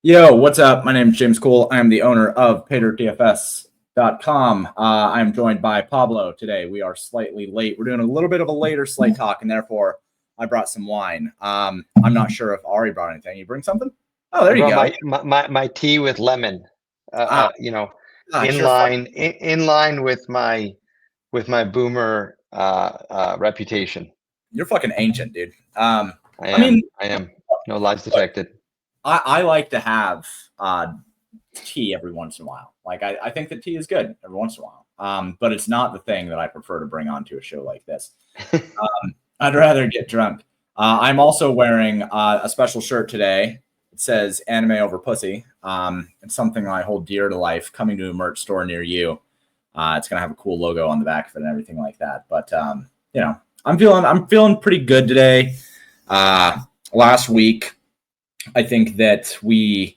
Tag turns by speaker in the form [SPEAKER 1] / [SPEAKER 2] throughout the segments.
[SPEAKER 1] Yo, what's up? My name is James Cole. I am the owner of Paydirt DFS.com. I'm joined by Pablo today. We are slightly late. We're doing a little bit of a later Slate talk, and therefore I brought some wine. I'm not sure if Ari brought anything. You bring something? Oh, there
[SPEAKER 2] I
[SPEAKER 1] you go.
[SPEAKER 2] brought my tea with lemon.
[SPEAKER 1] Ah, gosh,
[SPEAKER 2] In line with my boomer reputation.
[SPEAKER 1] you're fucking ancient, dude.
[SPEAKER 2] I
[SPEAKER 1] I mean,
[SPEAKER 2] am. No lies detected.
[SPEAKER 1] I like to have tea every once in a while. Like I think that tea is good every once in a while. But it's not the thing that I prefer to bring onto a show like this. I'd rather get drunk. I'm also wearing a special shirt today. It says "Anime over Pussy." It's something I hold dear to life. Coming to a merch store near you. It's gonna have a cool logo on the back of it and everything like that. But I'm feeling pretty good today. Last week, I think that we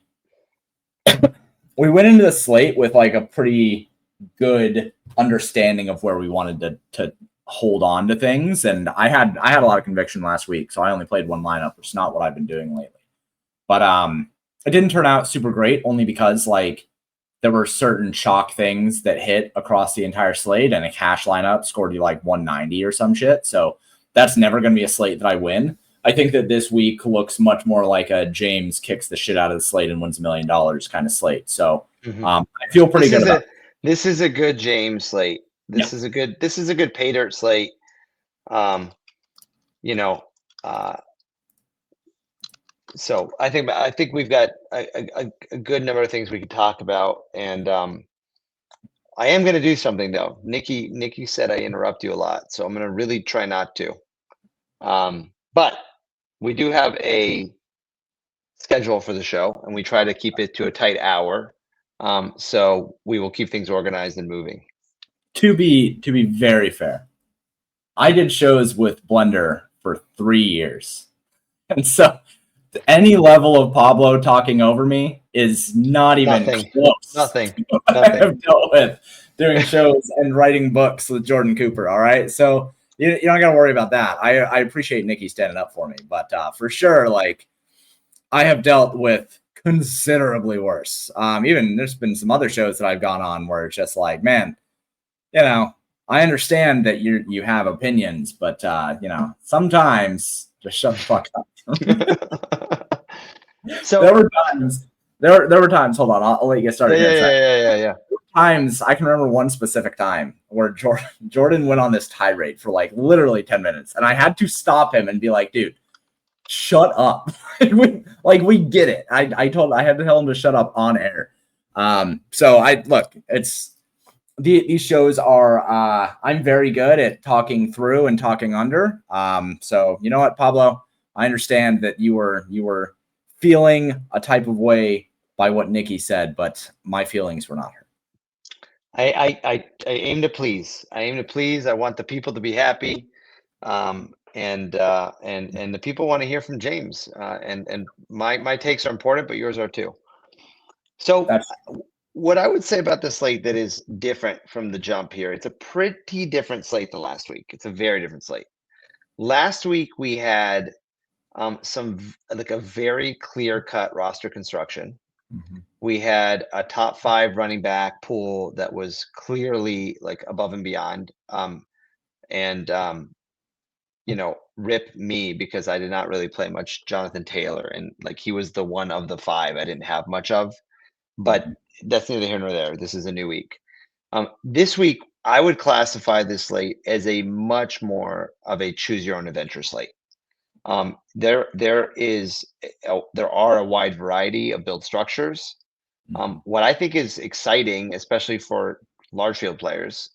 [SPEAKER 1] went into the slate with like a pretty good understanding of where we wanted to hold on to things, and I had a lot of conviction last week, so I only played one lineup, which is not what I've been doing lately. But it didn't turn out super great, only because like there were certain chalk things that hit across the entire slate, and a cash lineup scored you like 190 or some shit. So that's never going to be a slate that I win. I think that this week looks much more like a James kicks the shit out of the slate and wins $1 million kind of slate. So I feel pretty good about it.
[SPEAKER 2] This is a good James slate. This is a good Paydirt slate. So I think we've got a good number of things we could talk about, and I am going to do something though. Nikki said I interrupt you a lot, so I'm going to really try not to. But we do have a schedule for the show, and we try to keep it to a tight hour. So we will keep things organized and moving.
[SPEAKER 1] To be very fair, I did shows with Blender for 3 years, and so any level of Pablo talking over me is not even close.
[SPEAKER 2] Nothing.
[SPEAKER 1] I have dealt with doing shows and writing books with Jordan Cooper. All right, so you're not gonna worry about that. I appreciate Nikki standing up for me, but for sure, like I have dealt with considerably worse. Even there's been some other shows that I've gone on where it's just like, man, I understand that you have opinions, but sometimes just shut the fuck up.
[SPEAKER 2] So
[SPEAKER 1] there were times. Hold on, I'll let you get started.
[SPEAKER 2] Yeah.
[SPEAKER 1] Times I can remember one specific time where Jordan went on this tirade for like literally 10 minutes, and I had to stop him and be like, "Dude, shut up!" we get it. I had to tell him to shut up on air. So it's these shows are. I'm very good at talking through and talking under. So you know what, Pablo, I understand that you were feeling a type of way by what Nikki said, but my feelings were not hurt.
[SPEAKER 2] I aim to please. I want the people to be happy, and the people want to hear from James. And my takes are important, but yours are too. So what I would say about the slate that is different from the jump here, it's a pretty different slate than last week. It's a very different slate. Last week we had a very clear-cut roster construction.
[SPEAKER 1] Mm-hmm.
[SPEAKER 2] We had a top 5 running back pool that was clearly like above and beyond. Rip me, because I did not really play much Jonathan Taylor, and like he was the one of the 5 I didn't have much of. But that's neither here nor there. This is a new week. This week, I would classify this slate as a much more of a choose your own adventure slate. There are a wide variety of build structures. What I think is exciting, especially for large field players,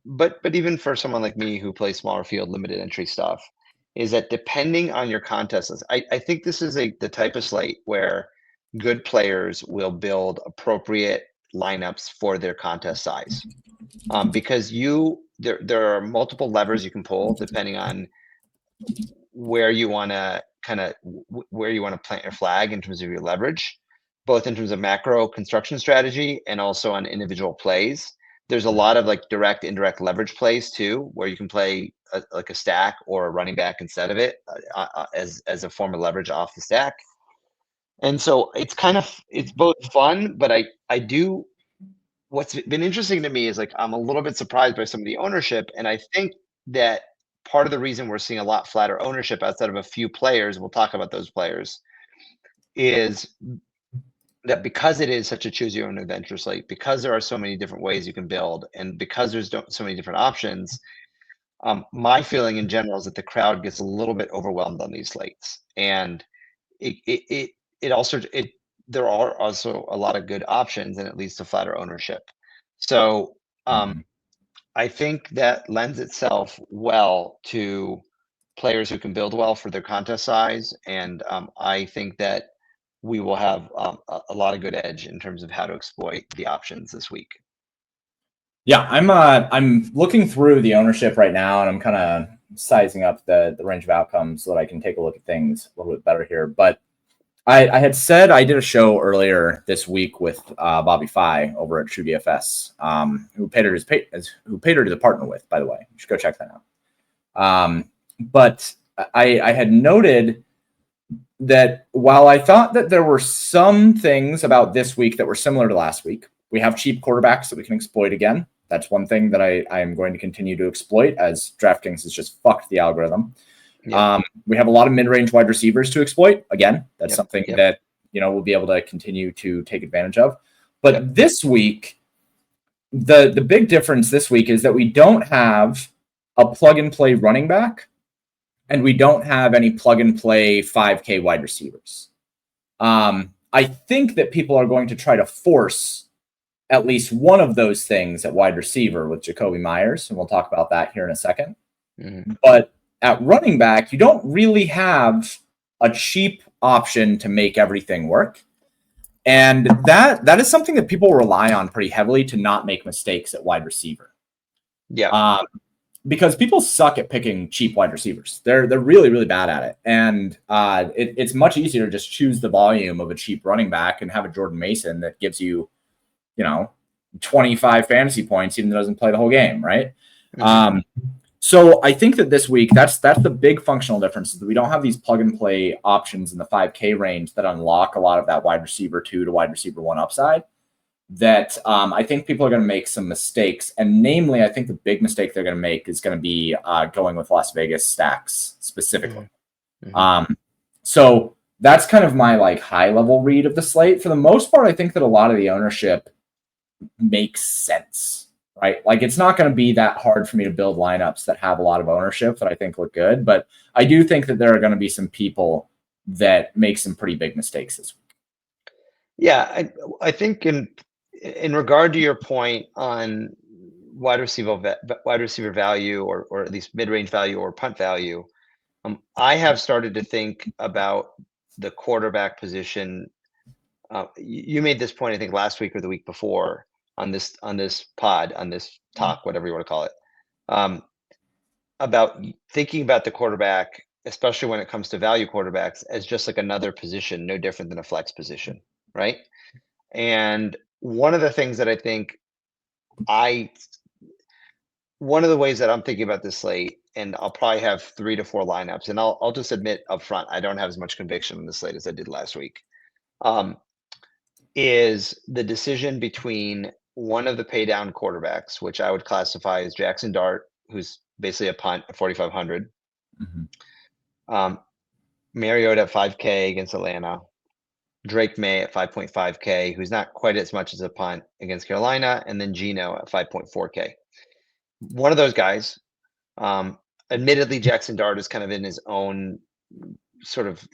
[SPEAKER 2] but even for someone like me who plays smaller field, limited entry stuff, is that depending on your contest list, I think this is the type of slate where good players will build appropriate lineups for their contest size, because there are multiple levers you can pull depending on where you want to plant your flag in terms of your leverage, both in terms of macro construction strategy and also on individual plays. There's a lot of like direct, indirect leverage plays too, where you can play like a stack or a running back instead of it as a form of leverage off the stack. And so it's both fun, but what's been interesting to me is like I'm a little bit surprised by some of the ownership. And I think that part of the reason we're seeing a lot flatter ownership outside of a few players, we'll talk about those players, is that because it is such a choose your own adventure slate, because there are so many different ways you can build, and because there's so many different options, my feeling in general is that the crowd gets a little bit overwhelmed on these slates, and it it it, it also it there are also a lot of good options, and it leads to flatter ownership. So
[SPEAKER 1] Mhm.
[SPEAKER 2] I think that lends itself well to players who can build well for their contest size, and I think that we will have a lot of good edge in terms of how to exploit the options this week.
[SPEAKER 1] Yeah, I'm looking through the ownership right now, and I'm kind of sizing up the range of outcomes so that I can take a look at things a little bit better here. But I had said I did a show earlier this week with Bobby Fi over at True DFS, who Paydirt is a partner with, by the way. You should go check that out. But I had noted that while I thought that there were some things about this week that were similar to last week, we have cheap quarterbacks that we can exploit again. That's one thing that I am going to continue to exploit, as DraftKings has just fucked the algorithm.
[SPEAKER 2] Yep.
[SPEAKER 1] We have a lot of mid-range wide receivers to exploit. Again, that's something
[SPEAKER 2] Yep.
[SPEAKER 1] that we'll be able to continue to take advantage of. But this week, the big difference this week is that we don't have a plug-and-play running back, and we don't have any plug-and-play 5K wide receivers. I think that people are going to try to force at least one of those things at wide receiver with Jacoby Myers, and we'll talk about that here in a second.
[SPEAKER 2] Mm-hmm.
[SPEAKER 1] But at running back, you don't really have a cheap option to make everything work. And that is something that people rely on pretty heavily to not make mistakes at wide receiver.
[SPEAKER 2] Yeah.
[SPEAKER 1] Because people suck at picking cheap wide receivers. They're really, really bad at it. And it's much easier to just choose the volume of a cheap running back and have a Jordan Mason that gives you, 25 fantasy points, even though it doesn't play the whole game, right?
[SPEAKER 2] Mm-hmm.
[SPEAKER 1] So I think that this week, that's the big functional difference, is that we don't have these plug and play options in the 5K range that unlock a lot of that wide receiver 2 to wide receiver 1 upside. That I think people are going to make some mistakes. And namely, I think the big mistake they're going to make is going to be going with Las Vegas stacks specifically.
[SPEAKER 2] Mm-hmm.
[SPEAKER 1] So that's kind of my high level read of the slate. For the most part, I think that a lot of the ownership makes sense, right? Like, it's not going to be that hard for me to build lineups that have a lot of ownership that I think look good. But I do think that there are going to be some people that make some pretty big mistakes this week.
[SPEAKER 2] Yeah, I think in regard to your point on wide receiver value, or at least mid-range value or punt value, I have started to think about the quarterback position. You made this point, I think, last week or the week before on this pod, on this talk, whatever you want to call it, about thinking about the quarterback, especially when it comes to value quarterbacks, as just like another position, no different than a flex position, right? And one of the things that I think one of the ways that I'm thinking about this slate, and I'll probably have 3 to 4 lineups, and I'll just admit up front, I don't have as much conviction in the slate as I did last week. Is the decision between one of the pay down quarterbacks, which I would classify as Jackson Dart, who's basically a punt at 4,500.
[SPEAKER 1] Mm-hmm.
[SPEAKER 2] Mariota at 5K against Atlanta. Drake May at 5.5K, who's not quite as much as a punt against Carolina, and then Geno at 5.4K. One of those guys. Admittedly, Jackson Dart is kind of in his own sort of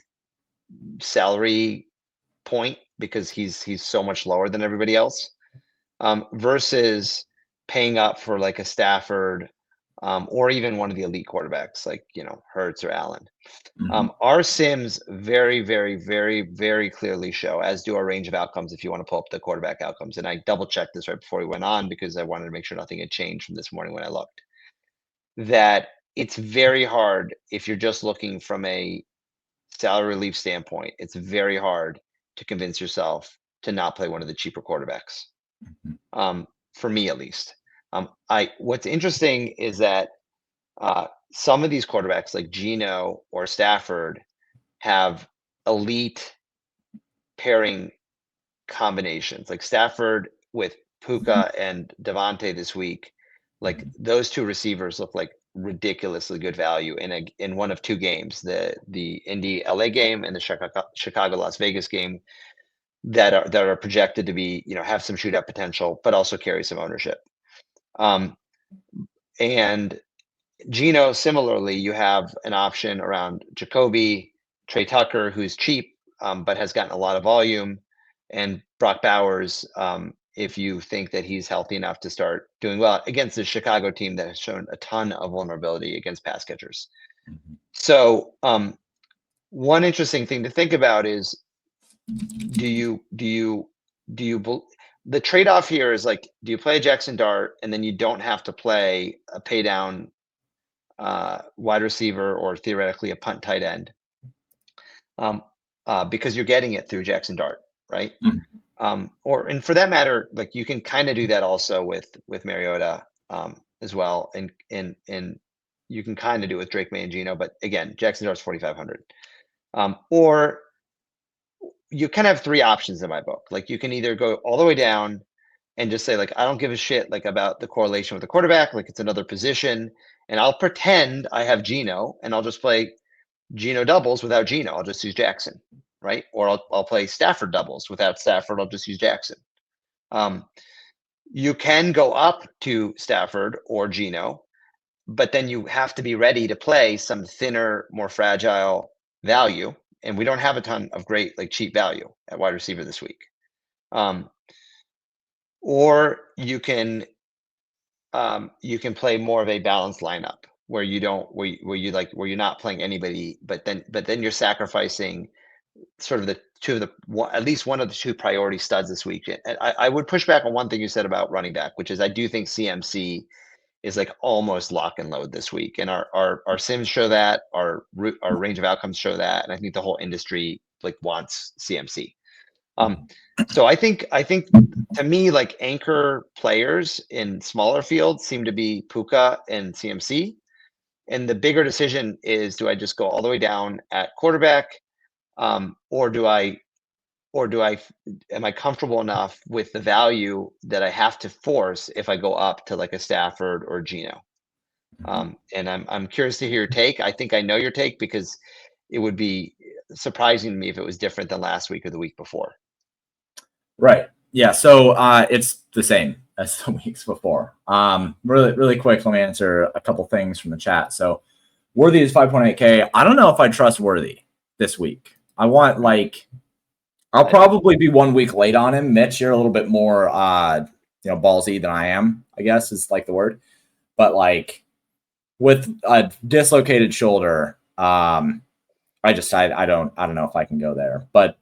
[SPEAKER 2] salary point because he's so much lower than everybody else, versus paying up for like a Stafford, or even one of the elite quarterbacks like Hurts or Allen.
[SPEAKER 1] Mm-hmm.
[SPEAKER 2] Our sims very, very, very, very clearly show, as do our range of outcomes, if you want to pull up the quarterback outcomes. And I double checked this right before we went on because I wanted to make sure nothing had changed from this morning when I looked. That it's very hard if you're just looking from a salary relief standpoint. It's very hard to convince yourself to not play one of the cheaper quarterbacks. For me, at least. What's interesting is that some of these quarterbacks, like Geno or Stafford, have elite pairing combinations, like Stafford with Puka and Devontae this week. Like those two receivers look like ridiculously good value in one of two games, the Indy LA game and the Chicago Las Vegas game, that are projected to be, have some shootout potential, but also carry some ownership. And Geno, similarly, you have an option around Jacoby, Trey Tucker, who's cheap, but has gotten a lot of volume, and Brock Bowers, if you think that he's healthy enough to start doing well against the Chicago team that has shown a ton of vulnerability against pass catchers. So one interesting thing to think about is, the trade-off here is like, do you play a Jackson Dart and then you don't have to play a pay down wide receiver or theoretically a punt tight end, because you're getting it through Jackson Dart, right? And for that matter, like you can kind of do that also with Mariota as well, and you can kind of do it with Drake May and Geno, but again, Jackson Dart's 4,500. Or you kind of have three options in my book. Like you can either go all the way down and just say, like, I don't give a shit like about the correlation with the quarterback, like it's another position, and I'll pretend I have Geno and I'll just play Geno doubles without Geno. I'll just use Jackson, right? Or I'll play Stafford doubles without Stafford. I'll just use Jackson. You can go up to Stafford or Geno, but then you have to be ready to play some thinner, more fragile value. And we don't have a ton of great, like cheap value at wide receiver this week. Or you can play more of a balanced lineup where you're not playing anybody, but then you're sacrificing sort of at least one of the two priority studs this week. And I would push back on one thing you said about running back, which is I do think CMC is like almost lock and load this week, and our sims show that, our range of outcomes show that, and I think the whole industry like wants CMC. So I think to me, like anchor players in smaller fields seem to be Puka and CMC, and the bigger decision is, do I just go all the way down at quarterback, or am I comfortable enough with the value that I have to force if I go up to like a Stafford or Geno? And I'm curious to hear your take. I think I know your take, because it would be surprising to me if it was different than last week or the week before.
[SPEAKER 1] Right. Yeah. So it's the same as the weeks before. Really quick, let me answer a couple things from the chat. So Worthy is 5.8K. I don't know if I trust Worthy this week. I'll probably be 1 week late on him. Mitch, you're a little bit more ballsy than I am, I guess is like the word. But like with a dislocated shoulder, I don't know if I can go there. But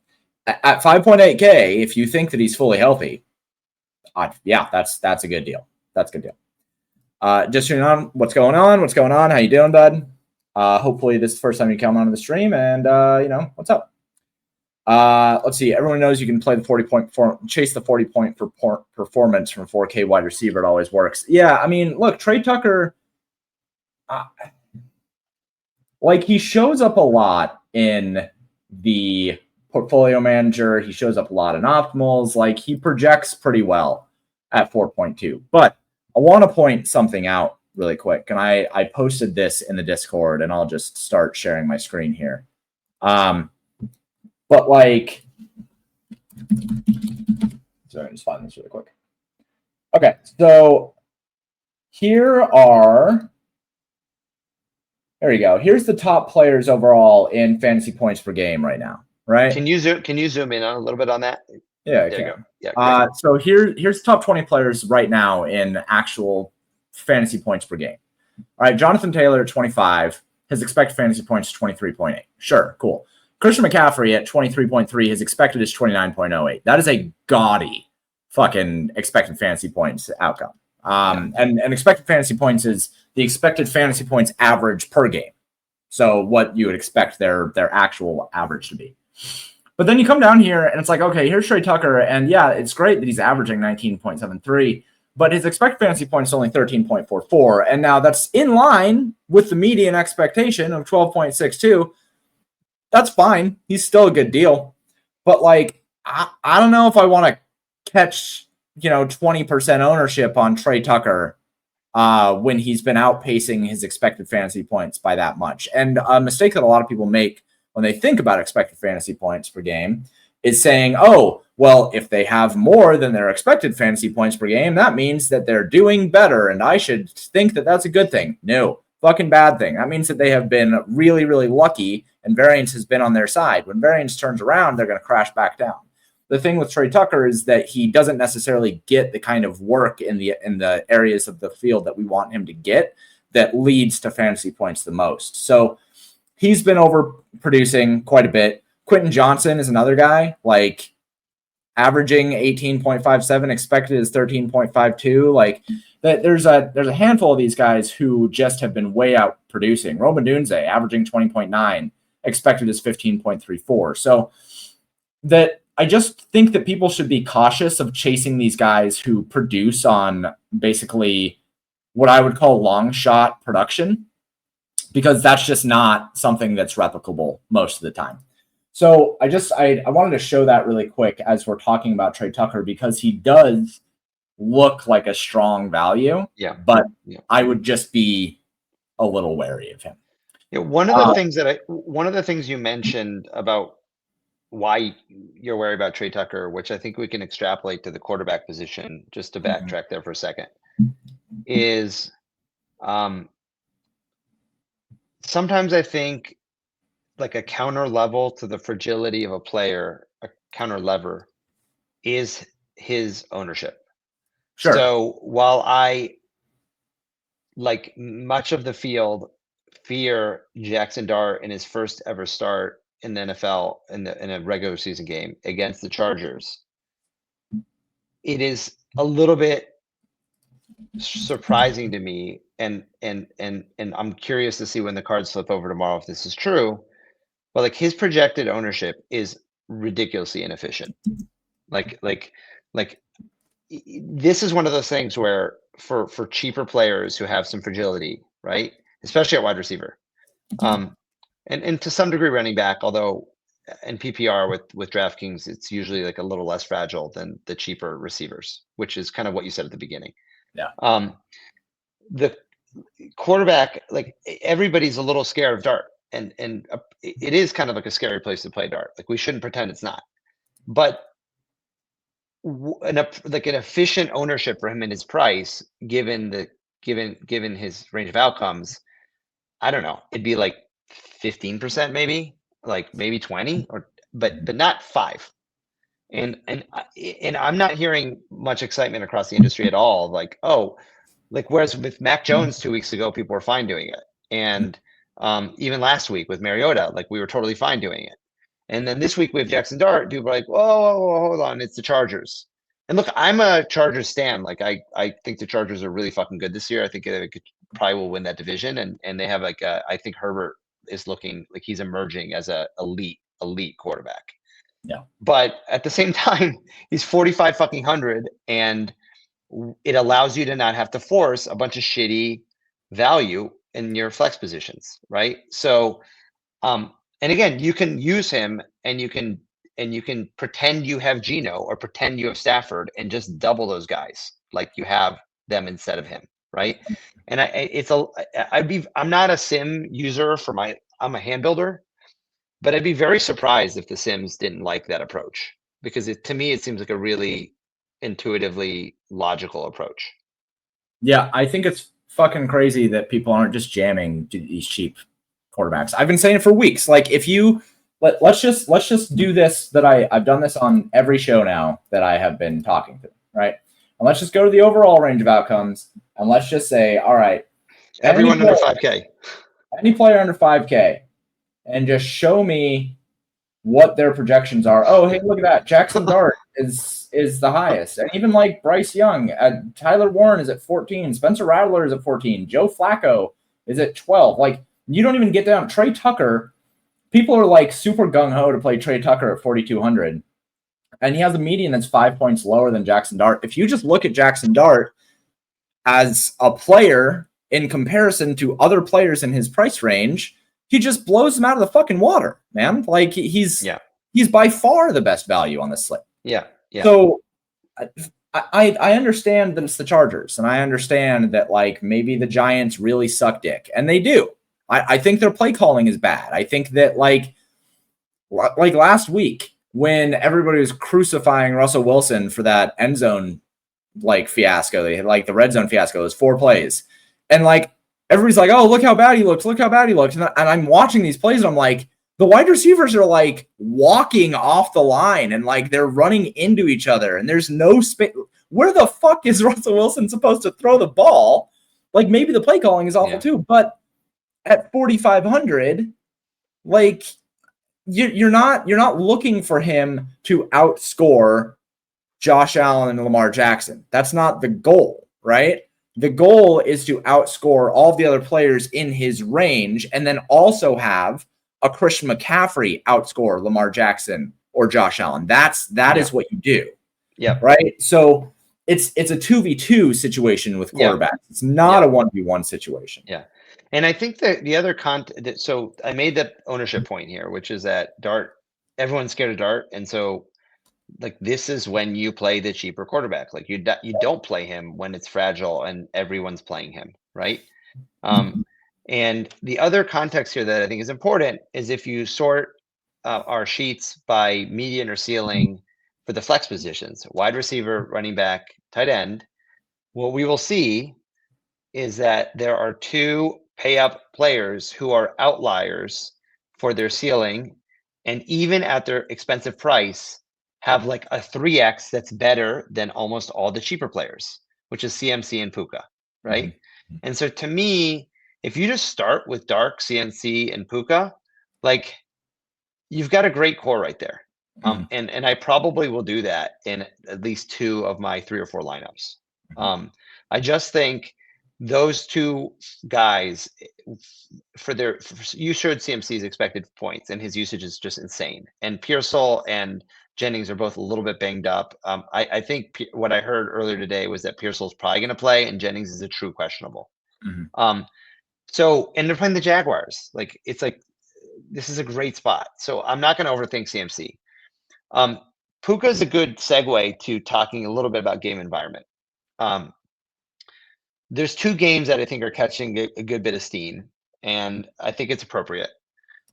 [SPEAKER 1] at 5.8K, if you think that he's fully healthy, that's a good deal. That's a good deal. Just tuning on, what's going on? How you doing, bud? Hopefully this is the first time you come onto the stream, and what's up? Let's see. Everyone knows you can play the 40 point chase the 40 point performance from 4K wide receiver. It always works. Yeah, I mean, look, Trey Tucker, he shows up a lot in the portfolio manager. He shows up a lot in optimals. Like he projects pretty well at 4.2. But I want to point something out really quick, and I posted this in the Discord, and I'll just start sharing my screen here. But sorry, just find this really quick. Okay, so there you go. Here's the top players overall in fantasy points per game right now. Right?
[SPEAKER 2] Can you zoom in on a little bit on that?
[SPEAKER 1] Yeah, there you go. Yeah. So here's the top 20 players right now in actual fantasy points per game. All right, Jonathan Taylor at 25. His expected fantasy points is 23.8. Sure, cool. Christian McCaffrey at 23.3, his expected is 29.08. That is a gaudy fucking expected fantasy points outcome. And expected fantasy points is the expected fantasy points average per game. So what you would expect their actual average to be. But then you come down here and it's like, okay, here's Trey Tucker. And yeah, it's great that he's averaging 19.73, but his expected fantasy points is only 13.44. And now that's in line with the median expectation of 12.62. That's fine. He's still a good deal. But I don't know if I want to catch 20% ownership on Trey Tucker when he's been outpacing his expected fantasy points by that much. And a mistake that a lot of people make when they think about expected fantasy points per game is saying, oh, well, if they have more than their expected fantasy points per game, that means that they're doing better, and I should think that that's a good thing. No, fucking bad thing. That means that they have been really, really lucky, and variance has been on their side. When variance turns around, they're going to crash back down. The thing with Trey Tucker is that he doesn't necessarily get the kind of work in the areas of the field that we want him to get that leads to fantasy points the most. So he's been overproducing quite a bit. Quentin Johnson is another guy, like averaging 18.57, expected is 13.52. Like there's a handful of these guys who just have been way out producing. Roma Dunze averaging 20.9, expected is 15.34. So that I just think that people should be cautious of chasing these guys who produce on basically what I would call long shot production, because that's just not something that's replicable most of the time. So I wanted to show that really quick as we're talking about Trey Tucker, because he does look like a strong value.
[SPEAKER 2] Yeah.
[SPEAKER 1] But I would just be a little wary of him.
[SPEAKER 2] Yeah, one of the things you mentioned about why you're worried about Trey Tucker, which I think we can extrapolate to the quarterback position, just to backtrack there for a second, is sometimes I think like a counter level to the fragility of a player, a counter lever, is his ownership.
[SPEAKER 1] Sure.
[SPEAKER 2] So while I, like much of the field, fear Jackson Dart in his first ever start in the NFL in a regular season game against the Chargers, it is a little bit surprising to me, and I'm curious to see when the cards flip over tomorrow if this is true. But like his projected ownership is ridiculously inefficient. Like this is one of those things where for cheaper players who have some fragility, right? Especially at wide receiver. And to some degree running back, although in PPR with DraftKings, it's usually like a little less fragile than the cheaper receivers, which is kind of what you said at the beginning.
[SPEAKER 1] Yeah.
[SPEAKER 2] The quarterback, like everybody's a little scared of Dart, and it is kind of like a scary place to play Dart. Like we shouldn't pretend it's not, but an efficient ownership for him and his price, given his range of outcomes, I don't know, it'd be like 15%, maybe, like maybe 20, but not 5. And I'm not hearing much excitement across the industry at all. Like, oh, like whereas with Mac Jones 2 weeks ago, people were fine doing it, and even last week with Mariota, like we were totally fine doing it. And then this week we have Jackson Dart, dude, we're like, whoa, hold on, it's the Chargers. And look, I'm a Chargers stan. Like I think the Chargers are really fucking good this year. I think they probably will win that division, and they have like I think Herbert is looking like he's emerging as a elite quarterback.
[SPEAKER 1] Yeah.
[SPEAKER 2] But at the same time, he's 4,500, and it allows you to not have to force a bunch of shitty value in your flex positions, right? So, and again, you can use him, and you can pretend you have Geno or pretend you have Stafford and just double those guys like you have them instead of him, right? And I'm not a sim user I'm a hand builder, but I'd be very surprised if the Sims didn't like that approach, because to me, it seems like a really intuitively logical approach.
[SPEAKER 1] Yeah, I think it's fucking crazy that people aren't just jamming these cheap quarterbacks. I've been saying it for weeks. Like if you let's just do this, that I've done this on every show now that I have been talking to, right? And let's just go to the overall range of outcomes, and let's just say, all right,
[SPEAKER 2] everyone under 5K.
[SPEAKER 1] Any player under 5K, and just show me what their projections are. Oh, hey, look at that. Jackson Dart is the highest. And even like Bryce Young, Tyler Warren is at 14. Spencer Rattler is at 14. Joe Flacco is at 12. Like, you don't even get down. Trey Tucker, people are like super gung-ho to play Trey Tucker at 4,200. And he has a median that's 5 points lower than Jackson Dart. If you just look at Jackson Dart as a player in comparison to other players in his price range, he just blows them out of the fucking water, man. Like he's he's by far the best value on this slate.
[SPEAKER 2] Yeah.
[SPEAKER 1] So I understand that it's the Chargers, and I understand that like maybe the Giants really suck dick, and they do. I think their play calling is bad. I think that like last week when everybody was crucifying Russell Wilson for that end zone like fiasco, they had like the red zone fiasco, those 4 plays, and like everybody's like, oh, look how bad he looks, and I'm watching these plays and I'm like, the wide receivers are like walking off the line and like they're running into each other and there's no space. Where the fuck is Russell Wilson supposed to throw the ball? Like maybe the play calling is awful too, but at 4,500, like you're not looking for him to outscore Josh Allen and Lamar Jackson. That's not the goal, right? The goal is to outscore all the other players in his range and then also have a Christian McCaffrey outscore Lamar Jackson or Josh Allen. That is what you do.
[SPEAKER 2] Yeah.
[SPEAKER 1] Right. So it's a 2v2 situation with quarterbacks. It's not a 1v1 situation.
[SPEAKER 2] Yeah. And I think that the other so I made the ownership point here, which is that Dart, everyone's scared of Dart. And so like, this is when you play the cheaper quarterback. Like you don't play him when it's fragile and everyone's playing him. Right. And the other context here that I think is important is if you sort our sheets by median or ceiling for the flex positions, wide receiver, running back, tight end, what we will see is that there are 2 pay up players who are outliers for their ceiling, and even at their expensive price have like a 3x that's better than almost all the cheaper players, which is CMC and Puka, right? And so to me, if you just start with Dark, CMC, and Puka, like you've got a great core right there. And I probably will do that in at least 2 of my 3 or 4 lineups. I just think those 2 guys you showed CMC's expected points and his usage is just insane. And Pearsall and Jennings are both a little bit banged up. I think what I heard earlier today was that Pearsall's probably going to play and Jennings is a true questionable. So, and they're playing the Jaguars. Like, it's like, this is a great spot. So I'm not going to overthink CMC. Puka is a good segue to talking a little bit about game environment. There's 2 games that I think are catching a good bit of steam, and I think it's appropriate,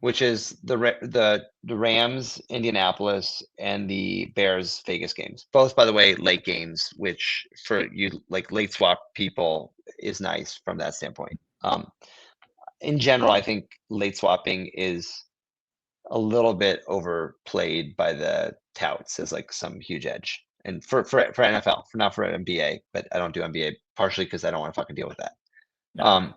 [SPEAKER 2] which is the Rams, Indianapolis, and the Bears, Vegas games. Both, by the way, late games, which for you like late swap people is nice from that standpoint. In general, I think late swapping is a little bit overplayed by the touts as like some huge edge. And for NFL, not for NBA, but I don't do NBA partially because I don't want to fucking deal with that. No.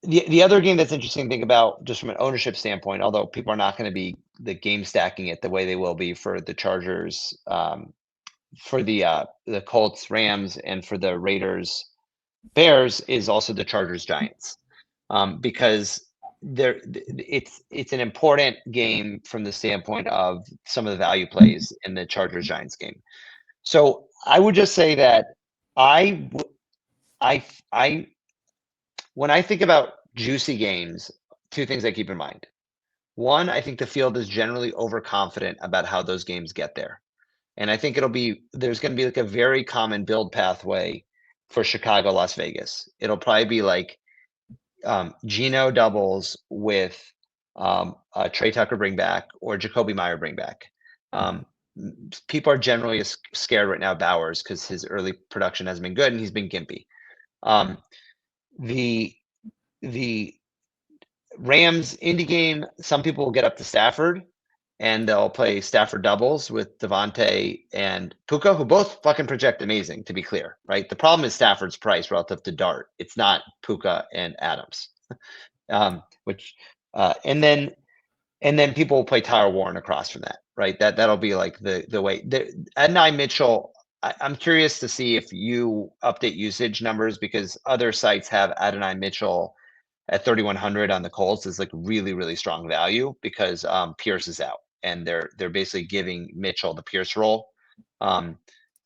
[SPEAKER 2] The other game that's interesting to think about just from an ownership standpoint, although people are not going to be the game stacking it the way they will be for the Chargers, for the Colts, Rams, and for the Raiders, Bears, is also the Chargers Giants, because it's an important game from the standpoint of some of the value plays in the Chargers Giants game. So I would just say that when I think about juicy games, 2 things I keep in mind. One, I think the field is generally overconfident about how those games get there. And I think there's going to be like a very common build pathway for Chicago, Las Vegas. It'll probably be like Geno doubles with Trey Tucker bring back or Jacoby Meyer bring back. People are generally scared right now of Bowers because his early production hasn't been good and he's been gimpy. The Rams Indy game, some people will get up to Stafford and they'll play Stafford doubles with Devontae and Puka, who both fucking project amazing, to be clear, right? The problem is Stafford's price relative to Dart. It's not Puka and Adams. And then people will play Tyler Warren across from that, right? That'll be like the way. Adonai Mitchell, I'm curious to see if you update usage numbers because other sites have Adonai Mitchell at 3,100 on the Colts is like really, really strong value because Pierce is out and they're basically giving Mitchell the Pierce role.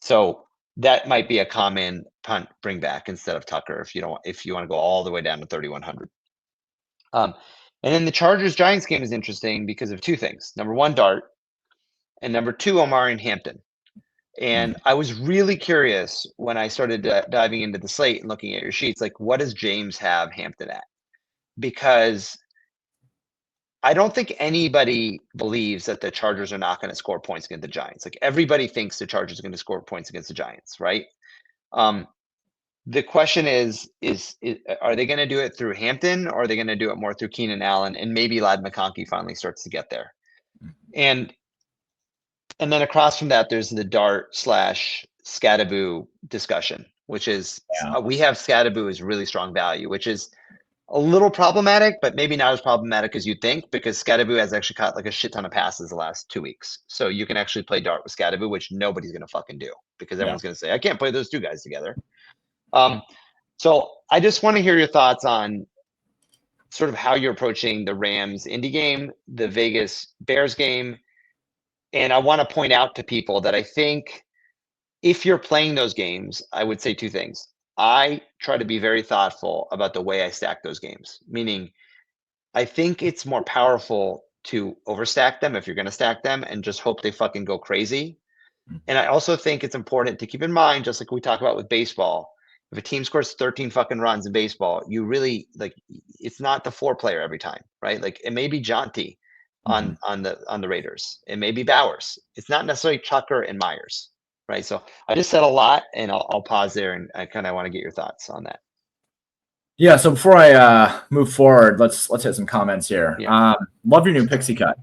[SPEAKER 2] So that might be a common punt bring back instead of Tucker if you want to go all the way down to 3,100. And then the Chargers-Giants game is interesting because of two things. Number one, Dart, and number two, Omari and Hampton. And I was really curious when I started diving into the slate and looking at your sheets, like, what does James have Hampton at? Because I don't think anybody believes that the Chargers are not going to score points against the Giants. Like, everybody thinks the Chargers are going to score points against the Giants, right? The question is are they going to do it through Hampton, or are they going to do it more through Keenan Allen, and maybe Ladd McConkey finally starts to get there? And then across from that, there's the Dart / Scattaboo discussion, which is we have Scattaboo as really strong value, which is a little problematic, but maybe not as problematic as you'd think, because Scattaboo has actually caught like a shit ton of passes the last 2 weeks. So you can actually play Dart with Scattaboo, which nobody's going to fucking do, because everyone's going to say, I can't play those two guys together. So I just want to hear your thoughts on sort of how you're approaching the Rams Indy game, the Vegas Bears game. And I want to point out to people that I think if you're playing those games, I would say two things. I try to be very thoughtful about the way I stack those games, meaning I think it's more powerful to overstack them if you're going to stack them and just hope they fucking go crazy. And I also think it's important to keep in mind, just like we talk about with baseball, if a team scores 13 fucking runs in baseball, you really like, it's not the 4-player every time, right? Like, it may be Jonty on the Raiders. It may be Bowers. It's not necessarily Tucker and Myers, right? So I just said a lot, and I'll pause there, and I kind of want to get your thoughts on that.
[SPEAKER 1] Yeah. So before I move forward, let's hit some comments here.
[SPEAKER 2] Yeah.
[SPEAKER 1] Love your new pixie cut.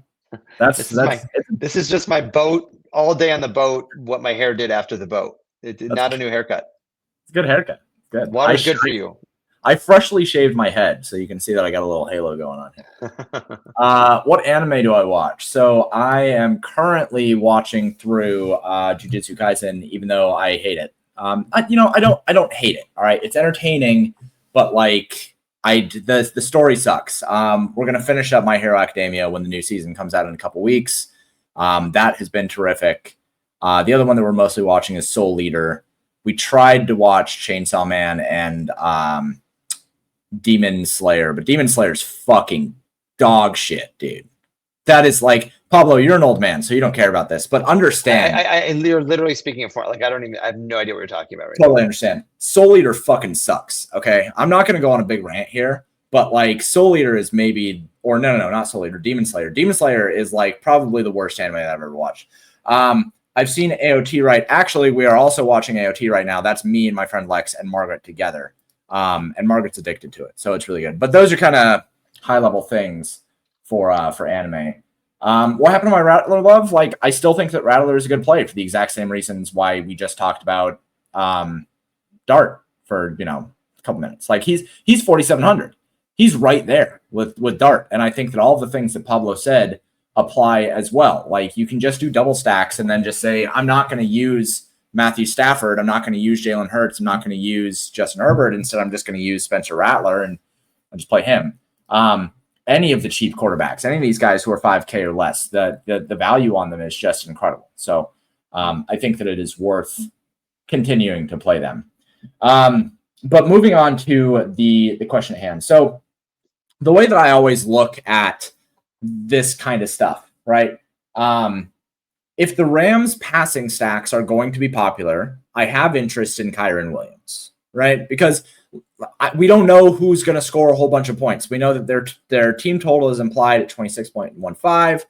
[SPEAKER 2] This is just my boat all day on the boat. What my hair did after the boat. Not a new haircut.
[SPEAKER 1] It's a good haircut. Good.
[SPEAKER 2] Water's good for you.
[SPEAKER 1] I freshly shaved my head, so you can see that I got a little halo going on here. What anime do I watch? So I am currently watching through Jujutsu Kaisen, even though I hate it. I don't hate it. All right, it's entertaining, but like the story sucks. We're gonna finish up My Hero Academia when the new season comes out in a couple weeks. That has been terrific. The other one that we're mostly watching is Soul Leader. We tried to watch Chainsaw Man and Demon Slayer, but Demon Slayer's fucking dog shit, dude. That is like, Pablo, you're an old man, so you don't care about this, but understand.
[SPEAKER 2] You're literally speaking it for, like, I have no idea what you're talking about right
[SPEAKER 1] now. Totally understand. Soul Eater fucking sucks, okay? I'm not going to go on a big rant here, but like Soul Eater is maybe, or no, not Soul Eater, Demon Slayer. Demon Slayer is like probably the worst anime I've ever watched. I've seen AOT right. Actually, we are also watching AOT right now. That's me and my friend Lex and Margaret together. And Margaret's addicted to it, so it's really good. But those are kind of high-level things for anime. What happened to my Rattler love? Like, I still think that Rattler is a good play for the exact same reasons why we just talked about Dart for a couple minutes. Like, he's 4,700. He's right there with Dart, and I think that all of the things that Pablo said apply as well. Like, you can just do double stacks and then just say, I'm not going to use Matthew Stafford, I'm not going to use Jalen Hurts, I'm not going to use Justin Herbert. Instead, I'm just going to use Spencer Rattler and I'll just play him. Any of the cheap quarterbacks, any of these guys who are 5K or less, the value on them is just incredible. So I think that it is worth continuing to play them. But moving on to the question at hand. So the way that I always look at this kind of stuff, right? If the Rams passing stacks are going to be popular, I have interest in Kyren Williams, right? Because we don't know who's going to score a whole bunch of points. We know that their team total is implied at 26.15.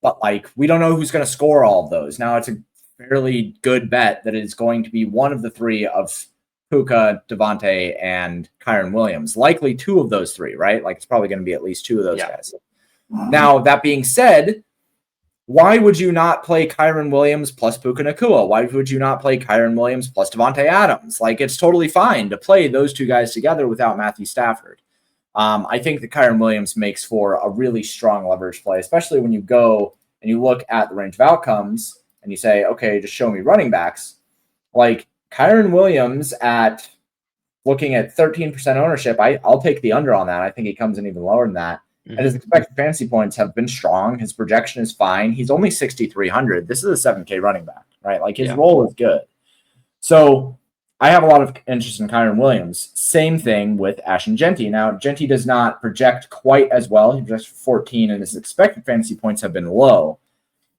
[SPEAKER 1] But like, we don't know who's going to score all of those. Now it's a fairly good bet that it's going to be one of the three of Puka, Devontae, and Kyren Williams. Likely two of those three, right? Like, it's probably going to be at least two of those guys. Now, that being said, why would you not play Kyren Williams plus Puka Nacua? Why would you not play Kyren Williams plus Devontae Adams? Like, it's totally fine to play those two guys together without Matthew Stafford. I think that Kyren Williams makes for a really strong leverage play, especially when you go and you look at the range of outcomes and you say, okay, just show me running backs. Like, Kyren Williams at looking at 13% ownership, I'll take the under on that. I think he comes in even lower than that. And his expected fantasy points have been strong. His projection is fine. He's only 6,300. This is a 7K running back, right? Like, his role is good. So I have a lot of interest in Kyron Williams. Same thing with Ashton Genty. Now, Genty does not project quite as well. He projects 14, and his expected fantasy points have been low.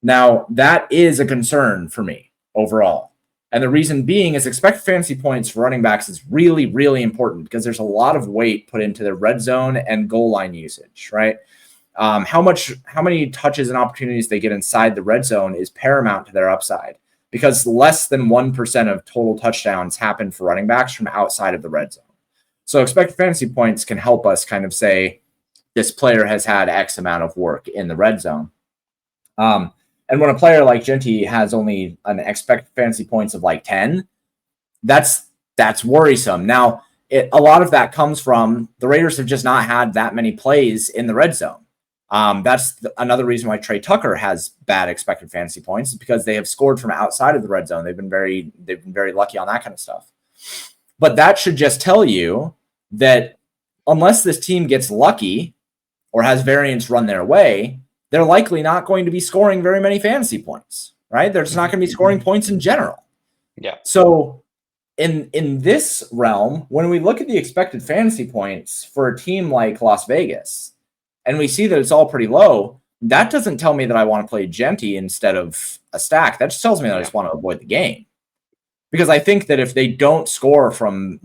[SPEAKER 1] Now, that is a concern for me overall. And the reason being is expected fantasy points for running backs is really, really important because there's a lot of weight put into their red zone and goal line usage, right? How many touches and opportunities they get inside the red zone is paramount to their upside because less than 1% of total touchdowns happen for running backs from outside of the red zone. So expected fantasy points can help us kind of say this player has had X amount of work in the red zone. And when a player like Genty has only an expected fantasy points of like 10, that's worrisome. Now, a lot of that comes from the Raiders have just not had that many plays in the red zone. That's another reason why Trey Tucker has bad expected fantasy points is because they have scored from outside of the red zone. They've been very lucky on that kind of stuff. But that should just tell you that unless this team gets lucky or has variance run their way, they're likely not going to be scoring very many fantasy points, right? They're just not going to be scoring points in general.
[SPEAKER 2] Yeah.
[SPEAKER 1] So in this realm, when we look at the expected fantasy points for a team like Las Vegas, and we see that it's all pretty low, that doesn't tell me that I want to play Genty instead of a stack. That just tells me that I just want to avoid the game. Because I think that if they don't score from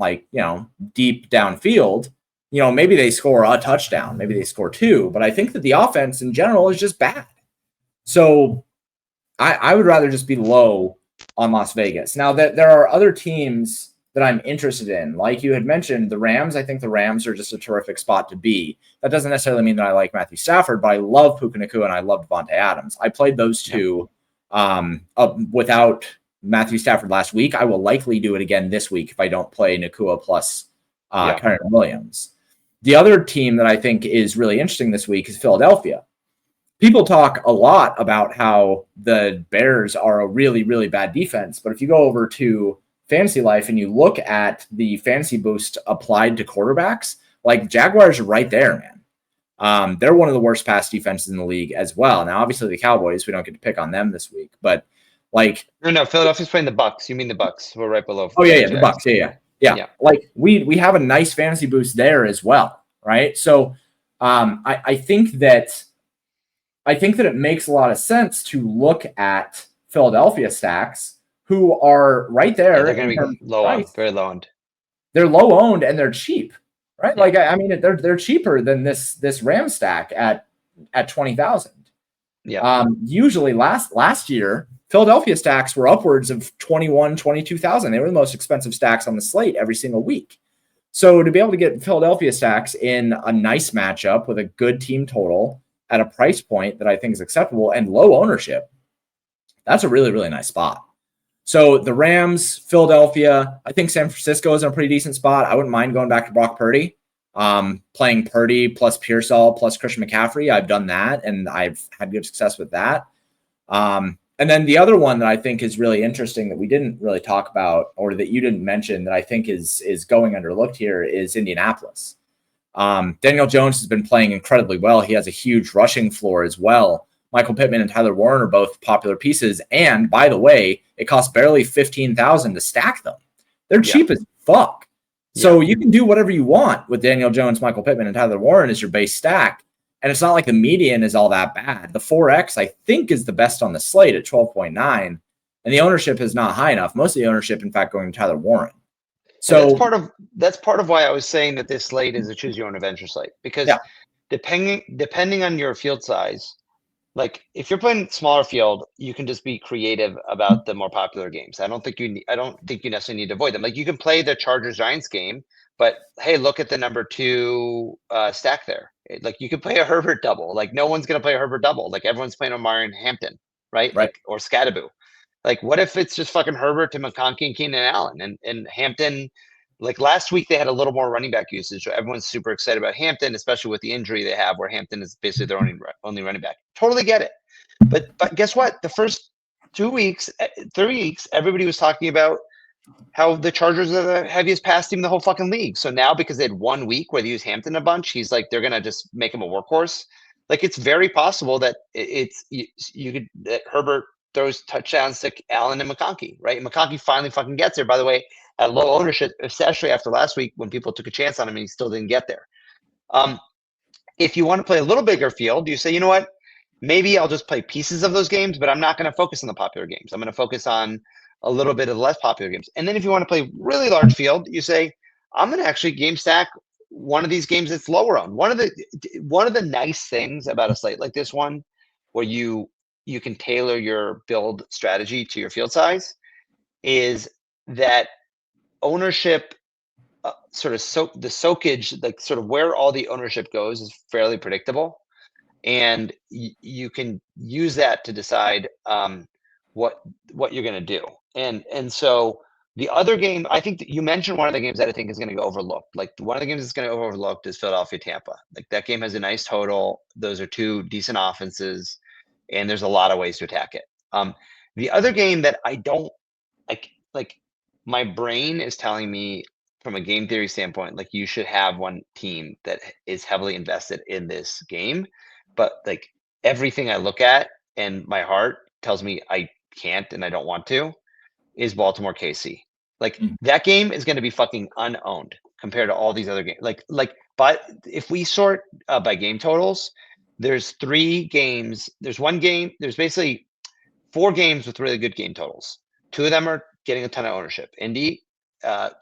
[SPEAKER 1] deep downfield, maybe they score a touchdown, maybe they score 2, but I think that the offense in general is just bad. So I would rather just be low on Las Vegas. Now that there are other teams that I'm interested in, like you had mentioned, the Rams. I think the Rams are just a terrific spot to be. That doesn't necessarily mean that I like Matthew Stafford, but I love Puka Nacua and I love Devontae Adams. I played those two without Matthew Stafford last week. I will likely do it again this week if I don't play Nacua plus Kyron Williams. The other team that I think is really interesting this week is Philadelphia. People talk a lot about how the Bears are a really, really bad defense, but if you go over to Fantasy Life and you look at the fantasy boost applied to quarterbacks, like Jaguars are right there, man. They're one of the worst pass defenses in the league as well. Now, obviously, the Cowboys, we don't get to pick on them this week, but
[SPEAKER 2] no, Philadelphia's playing the Bucks. You mean the Bucks? We're right below.
[SPEAKER 1] Oh yeah, the Bucks. Yeah. Like we have a nice fantasy boost there as well, right? So I think that it makes a lot of sense to look at Philadelphia stacks who are right there.
[SPEAKER 2] Yeah, they're going to be low owned, very low owned.
[SPEAKER 1] They're low owned and they're cheap, right? Yeah. Like I mean, they're cheaper than this Ram stack at 20,000.
[SPEAKER 2] Yeah.
[SPEAKER 1] Usually last year, Philadelphia stacks were upwards of 21, 22,000. They were the most expensive stacks on the slate every single week. So to be able to get Philadelphia stacks in a nice matchup with a good team total at a price point that I think is acceptable and low ownership, that's a really, really nice spot. So the Rams, Philadelphia, I think San Francisco is in a pretty decent spot. I wouldn't mind going back to Brock Purdy, playing Purdy plus Pearsall plus Christian McCaffrey. I've done that, and I've had good success with that. And then the other one that I think is really interesting that we didn't really talk about or that you didn't mention that I think is going underlooked here is Indianapolis. Daniel Jones has been playing incredibly well. He has a huge rushing floor as well. Michael Pittman and Tyler Warren are both popular pieces. And by the way, it costs barely $15,000 to stack them. They're cheap as fuck. So you can do whatever you want with Daniel Jones, Michael Pittman, and Tyler Warren as your base stack. And it's not like the median is all that bad. The 4X, I think, is the best on the slate at 12.9. And the ownership is not high enough. Most of the ownership, in fact, going to Tyler Warren. So
[SPEAKER 2] that's part of why I was saying that this slate is a choose your own adventure slate. Because depending on your field size, like if you're playing smaller field, you can just be creative about the more popular games. I don't think you necessarily need to avoid them. Like you can play the Chargers Giants game, but hey, look at the number 2 stack there. Like you could play a Herbert double. Like no one's gonna play a Herbert double. Like everyone's playing Omari and Hampton, right? Like or Scattaboo. Like what if it's just fucking Herbert to McConkey and Keenan Allen and Hampton? Like last week they had a little more running back usage. So everyone's super excited about Hampton, especially with the injury they have, where Hampton is basically their only running back. Totally get it. But guess what? The first 2 weeks, 3 weeks, everybody was talking about how the Chargers are the heaviest pass team in the whole fucking league. So now because they had 1 week where they use Hampton a bunch, he's like, they're going to just make him a workhorse. Like it's very possible that that Herbert throws touchdowns to Allen and McConkey, right? And McConkey finally fucking gets there. By the way, at low ownership, especially after last week when people took a chance on him and he still didn't get there. If you want to play a little bigger field, you say, you know what, maybe I'll just play pieces of those games, but I'm not going to focus on the popular games. I'm going to focus on a little bit of the less popular games. And then if you want to play really large field, you say, I'm going to actually game stack one of these games that's lower on. One of the nice things about a slate like this one, where you can tailor your build strategy to your field size, is that ownership the soakage, like sort of where all the ownership goes, is fairly predictable, and you can use that to decide what you're going to do. And so the other game, I think that you mentioned one of the games that I think is going to go overlooked. Like one of the games that's going to go overlooked is Philadelphia Tampa. Like that game has a nice total. Those are two decent offenses, and there's a lot of ways to attack it. The other game that I don't like my brain is telling me from a game theory standpoint, like you should have one team that is heavily invested in this game, but like everything I look at and my heart tells me I can't and I don't want to, is Baltimore KC. Like that game is going to be fucking unowned compared to all these other games. But if we sort by game totals, there's 3 games. There's one game. There's basically 4 games with really good game totals. 2 of them are getting a ton of ownership. Indy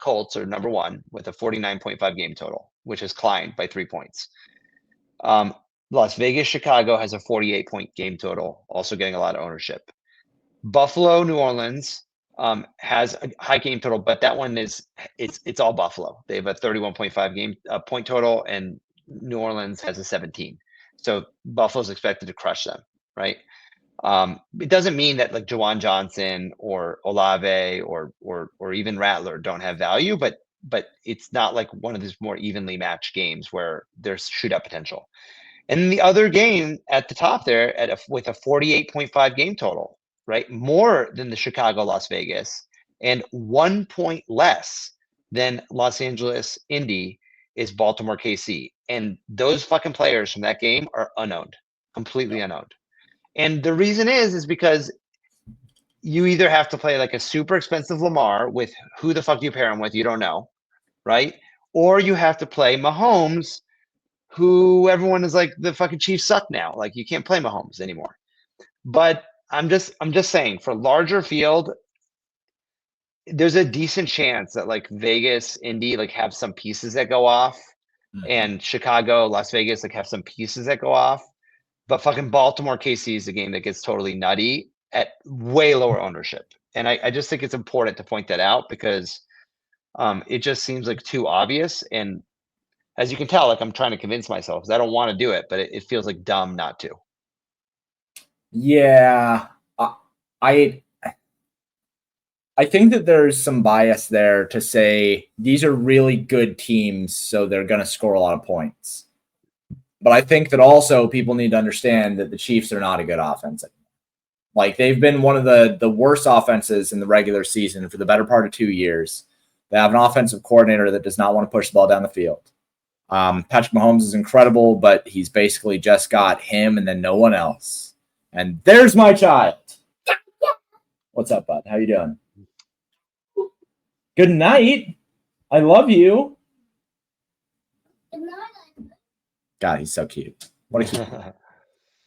[SPEAKER 2] Colts are number 1 with a 49.5 game total, which has climbed by 3 points. Las Vegas, Chicago has a 48-point game total, also getting a lot of ownership. Buffalo, New Orleans has a high game total, but that one it's all Buffalo. They have a 31.5 game point total, and New Orleans has a 17. So Buffalo's expected to crush them, right? It doesn't mean that like Jawan Johnson or Olave or even Rattler don't have value, but it's not like one of these more evenly matched games where there's shootout potential. And then the other game at the top there with a 48.5 game total, right? More than the Chicago Las Vegas, and 1 point less than Los Angeles Indy is Baltimore KC. And those fucking players from that game are unowned, completely unowned. And the reason is because you either have to play like a super expensive Lamar with who the fuck you pair him with, you don't know, right? Or you have to play Mahomes, who everyone is like, the fucking Chiefs suck now. Like you can't play Mahomes anymore. But I'm just saying, for larger field, there's a decent chance that like Vegas, Indy, like have some pieces that go off, and Chicago, Las Vegas, like have some pieces that go off. But fucking Baltimore KC is a game that gets totally nutty at way lower ownership. And I just think it's important to point that out because it just seems like too obvious. And as you can tell, like I'm trying to convince myself because I don't want to do it, but it feels like dumb not to.
[SPEAKER 1] Yeah. I think that there's some bias there to say these are really good teams, so they're going to score a lot of points. But I think that also people need to understand that the Chiefs are not a good offense anymore. Like they've been one of the worst offenses in the regular season for the better part of 2 years. They have an offensive coordinator that does not want to push the ball down the field. Patrick Mahomes is incredible, but he's basically just got him and then no one else. And there's my child. What's up, bud? How you doing? Good night. I love you. God, he's so cute. What a cute kid.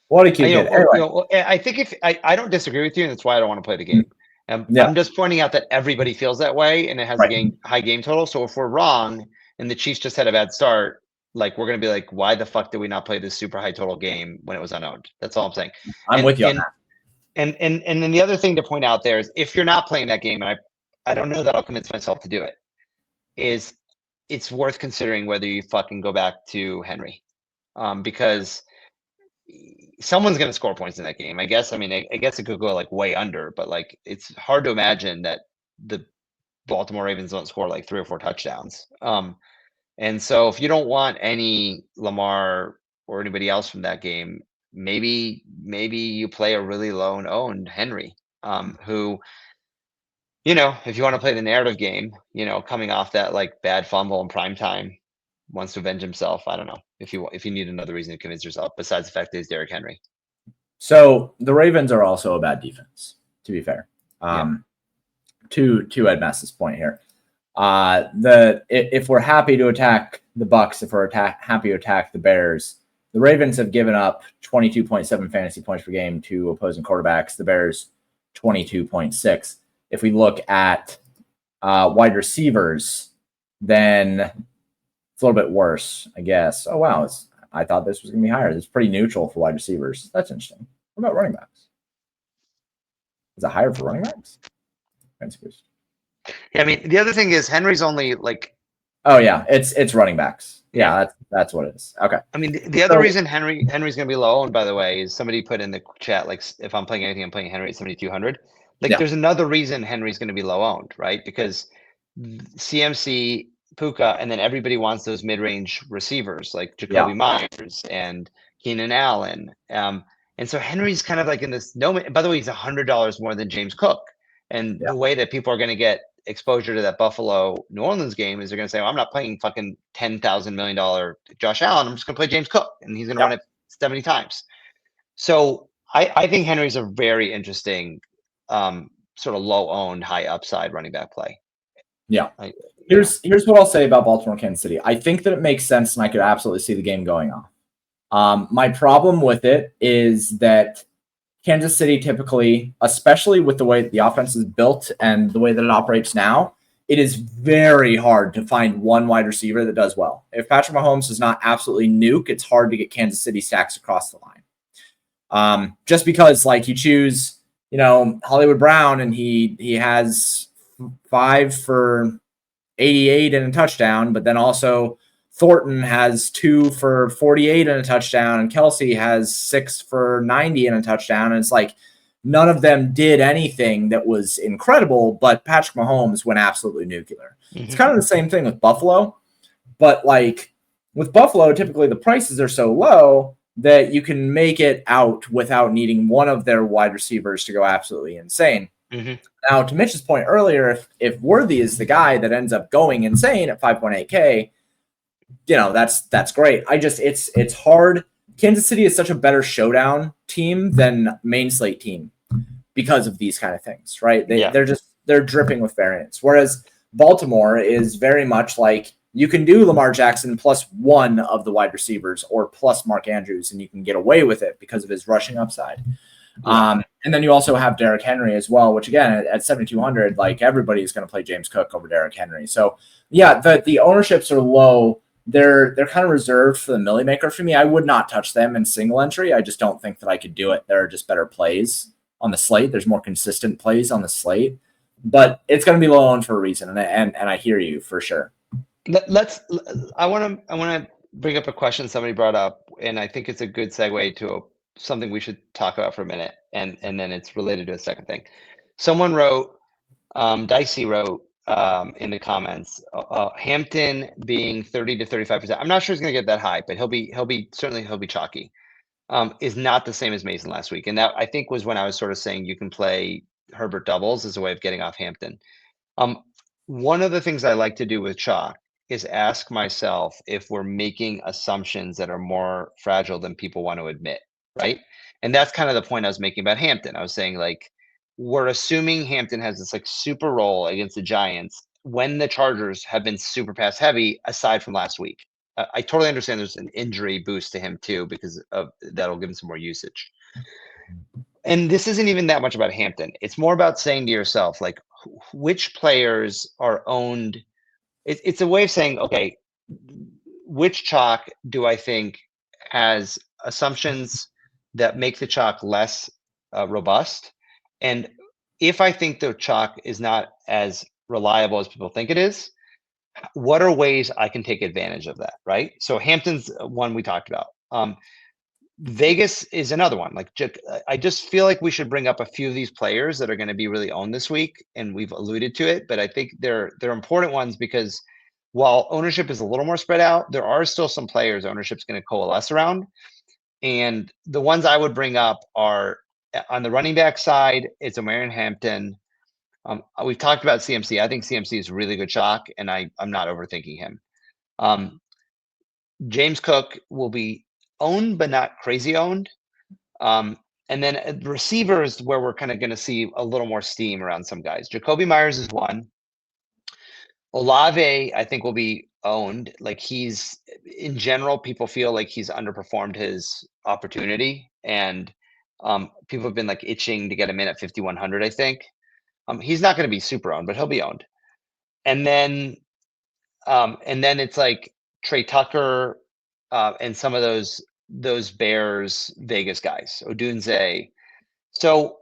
[SPEAKER 1] What a cute kid. Anyway.
[SPEAKER 2] I think if I don't disagree with you, and that's why I don't want to play the game. I'm just pointing out that everybody feels that way, and it has a high game total. So if we're wrong, and the Chiefs just had a bad start, like we're going to be like, why the fuck did we not play this super high total game when it was unowned? That's all I'm saying.
[SPEAKER 1] I'm with you on that.
[SPEAKER 2] And then the other thing to point out there is if you're not playing that game, and I don't know that I'll convince myself to do it, is it's worth considering whether you fucking go back to Henry. Because someone's going to score points in that game. I guess it could go like way under, but like it's hard to imagine that the Baltimore Ravens don't score like 3 or 4 touchdowns. And so if you don't want any Lamar or anybody else from that game, maybe you play a really low owned Henry, who, if you want to play the narrative game, coming off that like bad fumble in prime time, wants to avenge himself. I don't know if you need another reason to convince yourself besides the fact that he's Derrick Henry.
[SPEAKER 1] So the Ravens are also a bad defense, to be fair. To Ed Mass's point here. If we're happy to attack the Bucks, if we're happy to attack the Bears, the Ravens have given up 22.7 fantasy points per game to opposing quarterbacks. The Bears 22.6. If we look at wide receivers, then it's a little bit worse, I guess. Oh wow, I thought this was going to be higher. It's pretty neutral for wide receivers. That's interesting. What about running backs? Is it higher for running backs? Fancy boost.
[SPEAKER 2] Yeah, I mean, the other thing is Henry's only like.
[SPEAKER 1] Oh yeah, it's running backs. Yeah, that's what it is. Okay.
[SPEAKER 2] I mean, the other reason Henry's going to be low owned, by the way, is somebody put in the chat, like, if I'm playing anything, I'm playing Henry at 7,200. Like, there's another reason Henry's going to be low owned, right? Because CMC, Puka, and then everybody wants those mid range receivers like Jacoby Myers and Keenan Allen. And so Henry's kind of like in this by the way, he's $100 more than James Cook. And the way that people are going to get exposure to that Buffalo New Orleans game is they're going to say, well, I'm not playing fucking $10,000 million Josh Allen. I'm just going to play James Cook, and he's going to run it 70 times. So I think Henry's a very interesting sort of low owned, high upside running back play.
[SPEAKER 1] Yeah. Here's what I'll say about Baltimore, Kansas City. I think that it makes sense, and I could absolutely see the game going on. My problem with it is that Kansas City typically, especially with the way the offense is built and the way that it operates now, it is very hard to find one wide receiver that does well. If Patrick Mahomes does not absolutely nuke, it's hard to get Kansas City stacks across the line. Just because, like, you choose, Hollywood Brown, and he has 5 for 88 and a touchdown, but then also Thornton has 2 for 48 and a touchdown, and Kelsey has 6 for 90 and a touchdown. And it's like none of them did anything that was incredible, but Patrick Mahomes went absolutely nuclear. Mm-hmm. It's kind of the same thing with Buffalo, but like with Buffalo, typically the prices are so low that you can make it out without needing one of their wide receivers to go absolutely insane. Mm-hmm. Now, to Mitch's point earlier, if Worthy is the guy that ends up going insane at 5.8K, that's great. It's hard. Kansas City is such a better showdown team than main slate team because of these kind of things, right? They're dripping with variance. Whereas Baltimore is very much like you can do Lamar Jackson plus one of the wide receivers or plus Mark Andrews, and you can get away with it because of his rushing upside. And then you also have Derrick Henry as well, which again at 7,200, like everybody's going to play James Cook over Derrick Henry. So the ownerships are low. They're kind of reserved for the Millie Maker for me. I would not touch them in single entry. I just don't think that I could do it. There are just better plays on the slate. There's more consistent plays on the slate, but it's going to be low owned for a reason. And I hear you for sure.
[SPEAKER 2] I want to bring up a question somebody brought up, and I think it's a good segue to something we should talk about for a minute, and then it's related to a second thing. Someone wrote, Dicey wrote in the comments, Hampton being 30 to 35%. I'm not sure he's going to get that high, but he'll be chalky. Is not the same as Mason last week, and that I think was when I was sort of saying you can play Herbert doubles as a way of getting off Hampton. One of the things I like to do with chalk is ask myself if we're making assumptions that are more fragile than people want to admit, right? And that's kind of the point I was making about Hampton. I was saying, like, we're assuming Hampton has this like super roll against the Giants when the Chargers have been super pass heavy, aside from last week. I totally understand there's an injury boost to him too, because of that'll give him some more usage. And this isn't even that much about Hampton. It's more about saying to yourself, like, which players are owned. It's a way of saying, okay, which chalk do I think has assumptions that make the chalk less robust? And if I think the chalk is not as reliable as people think it is, what are ways I can take advantage of that, right? So Hampton's one we talked about. Vegas is another one. Like, I just feel like we should bring up a few of these players that are going to be really owned this week, and we've alluded to it, but I think they're important ones because while ownership is a little more spread out, there are still some players ownership's going to coalesce around. And the ones I would bring up are on the running back side, it's Omarion Hampton. We've talked about CMC. I think CMC is really good chalk, and I'm not overthinking him. James Cook will be owned, but not crazy owned. And then receivers where we're kind of going to see a little more steam around some guys. Jacoby Myers is one. Olave, I think, will be owned. Like he's in general, people feel like he's underperformed his opportunity, and people have been like itching to get him in at 5,100. I think he's not going to be super owned, but he'll be owned. And then it's like Trey Tucker and some of those Bears Vegas guys, Odunze. So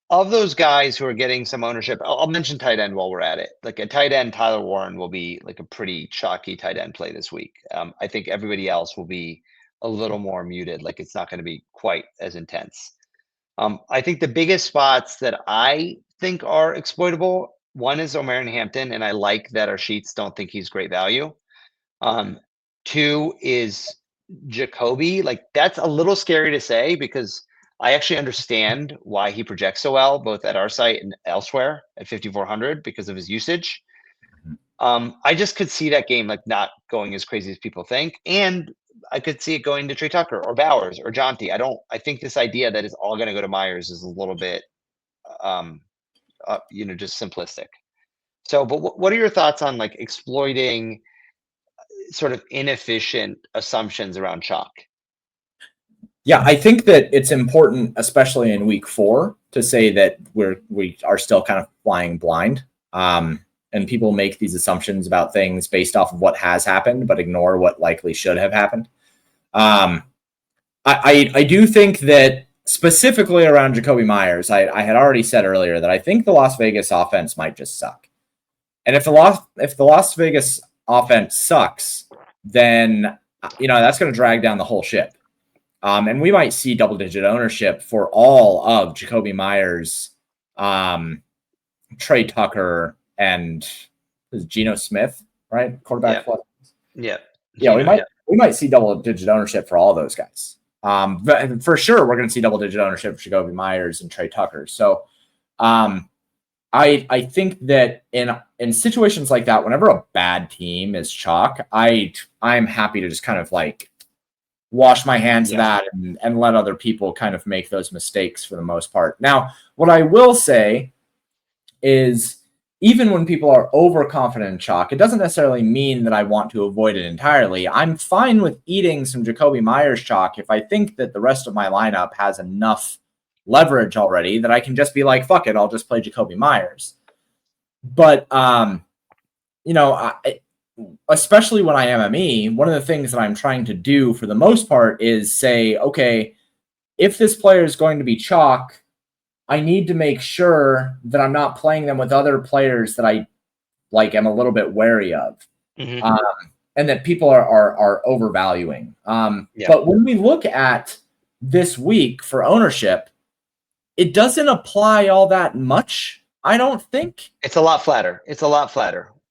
[SPEAKER 2] of those guys who are getting some ownership, I'll mention tight end while we're at it. Like a tight end, Tyler Warren will be like a pretty chalky tight end play this week. I think everybody else will be a little more muted. Like it's not going to be quite as intense. I think the biggest spots that I think are exploitable, one is O'Marion Hampton, and I like that our sheets don't think he's great value. Two is Jacoby. Like that's a little scary to say because I actually understand why he projects so well, both at our site and elsewhere at 5,400 because of his usage. I just could see that game like not going as crazy as people think, and I could see it going to Trey Tucker or Bowers or Jonty. I think this idea that it's all going to go to Myers is a little bit, just simplistic. So, but what are your thoughts on like exploiting sort of inefficient assumptions around chalk?
[SPEAKER 1] Yeah, I think that it's important, especially in week 4, to say that we are still kind of flying blind. And people make these assumptions about things based off of what has happened, but ignore what likely should have happened. I do think that specifically around Jacoby Myers, I had already said earlier that I think the Las Vegas offense might just suck. And if the Las Vegas offense sucks, then that's going to drag down the whole ship. And we might see double-digit ownership for all of Jacoby Myers, Trey Tucker, and Geno Smith, right? Quarterback.
[SPEAKER 2] Yeah.
[SPEAKER 1] We might see double-digit ownership for all those guys. But for sure, we're going to see double-digit ownership for Jacoby Myers and Trey Tucker. So, I think that in situations like that, whenever a bad team is chalk, I'm happy to just kind of like wash my hands of that and let other people kind of make those mistakes for the most part. Now, what I will say is even when people are overconfident in chalk, it doesn't necessarily mean that I want to avoid it entirely. I'm fine with eating some Jacoby Myers chalk if I think that the rest of my lineup has enough leverage already that I can just be like, fuck it, I'll just play Jacoby Myers. But, especially when I MME, one of the things that I'm trying to do for the most part is say, okay, if this player is going to be chalk, I need to make sure that I'm not playing them with other players that I am a little bit wary of, and that people are overvaluing. But when we look at this week for ownership, it doesn't apply all that much, I don't think.
[SPEAKER 2] It's a lot flatter.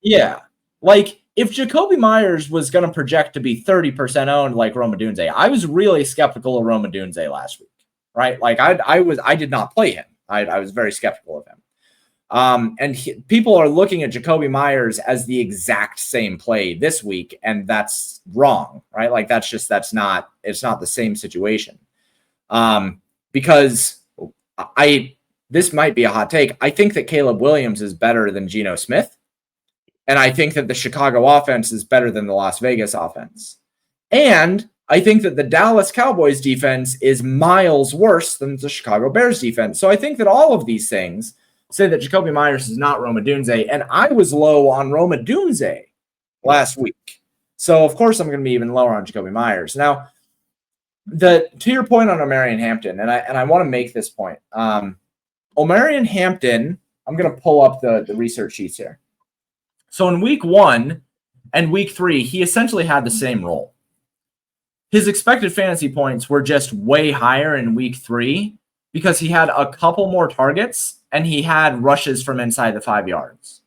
[SPEAKER 1] Yeah. Like, if Jacoby Myers was going to project to be 30% owned like Rome Odunze, I was really skeptical of Rome Odunze last week, right? Like, I did not play him. I was very skeptical of him. And people are looking at Jacoby Myers as the exact same play this week, and that's wrong, right? Like, it's not the same situation. Because this might be a hot take. I think that Caleb Williams is better than Geno Smith. And I think that the Chicago offense is better than the Las Vegas offense. And I think that the Dallas Cowboys defense is miles worse than the Chicago Bears defense. So I think that all of these things say that Jacoby Myers is not Rome Odunze. And I was low on Rome Odunze last week. So, of course, I'm going to be even lower on Jacoby Myers. Now, to your point on O'Marion Hampton, and I want to make this point. O'Marion Hampton, I'm going to pull up the research sheets here. So in week 1 and week 3, he essentially had the same role. His expected fantasy points were just way higher in week 3 because he had a couple more targets and he had rushes from inside the 5 yards.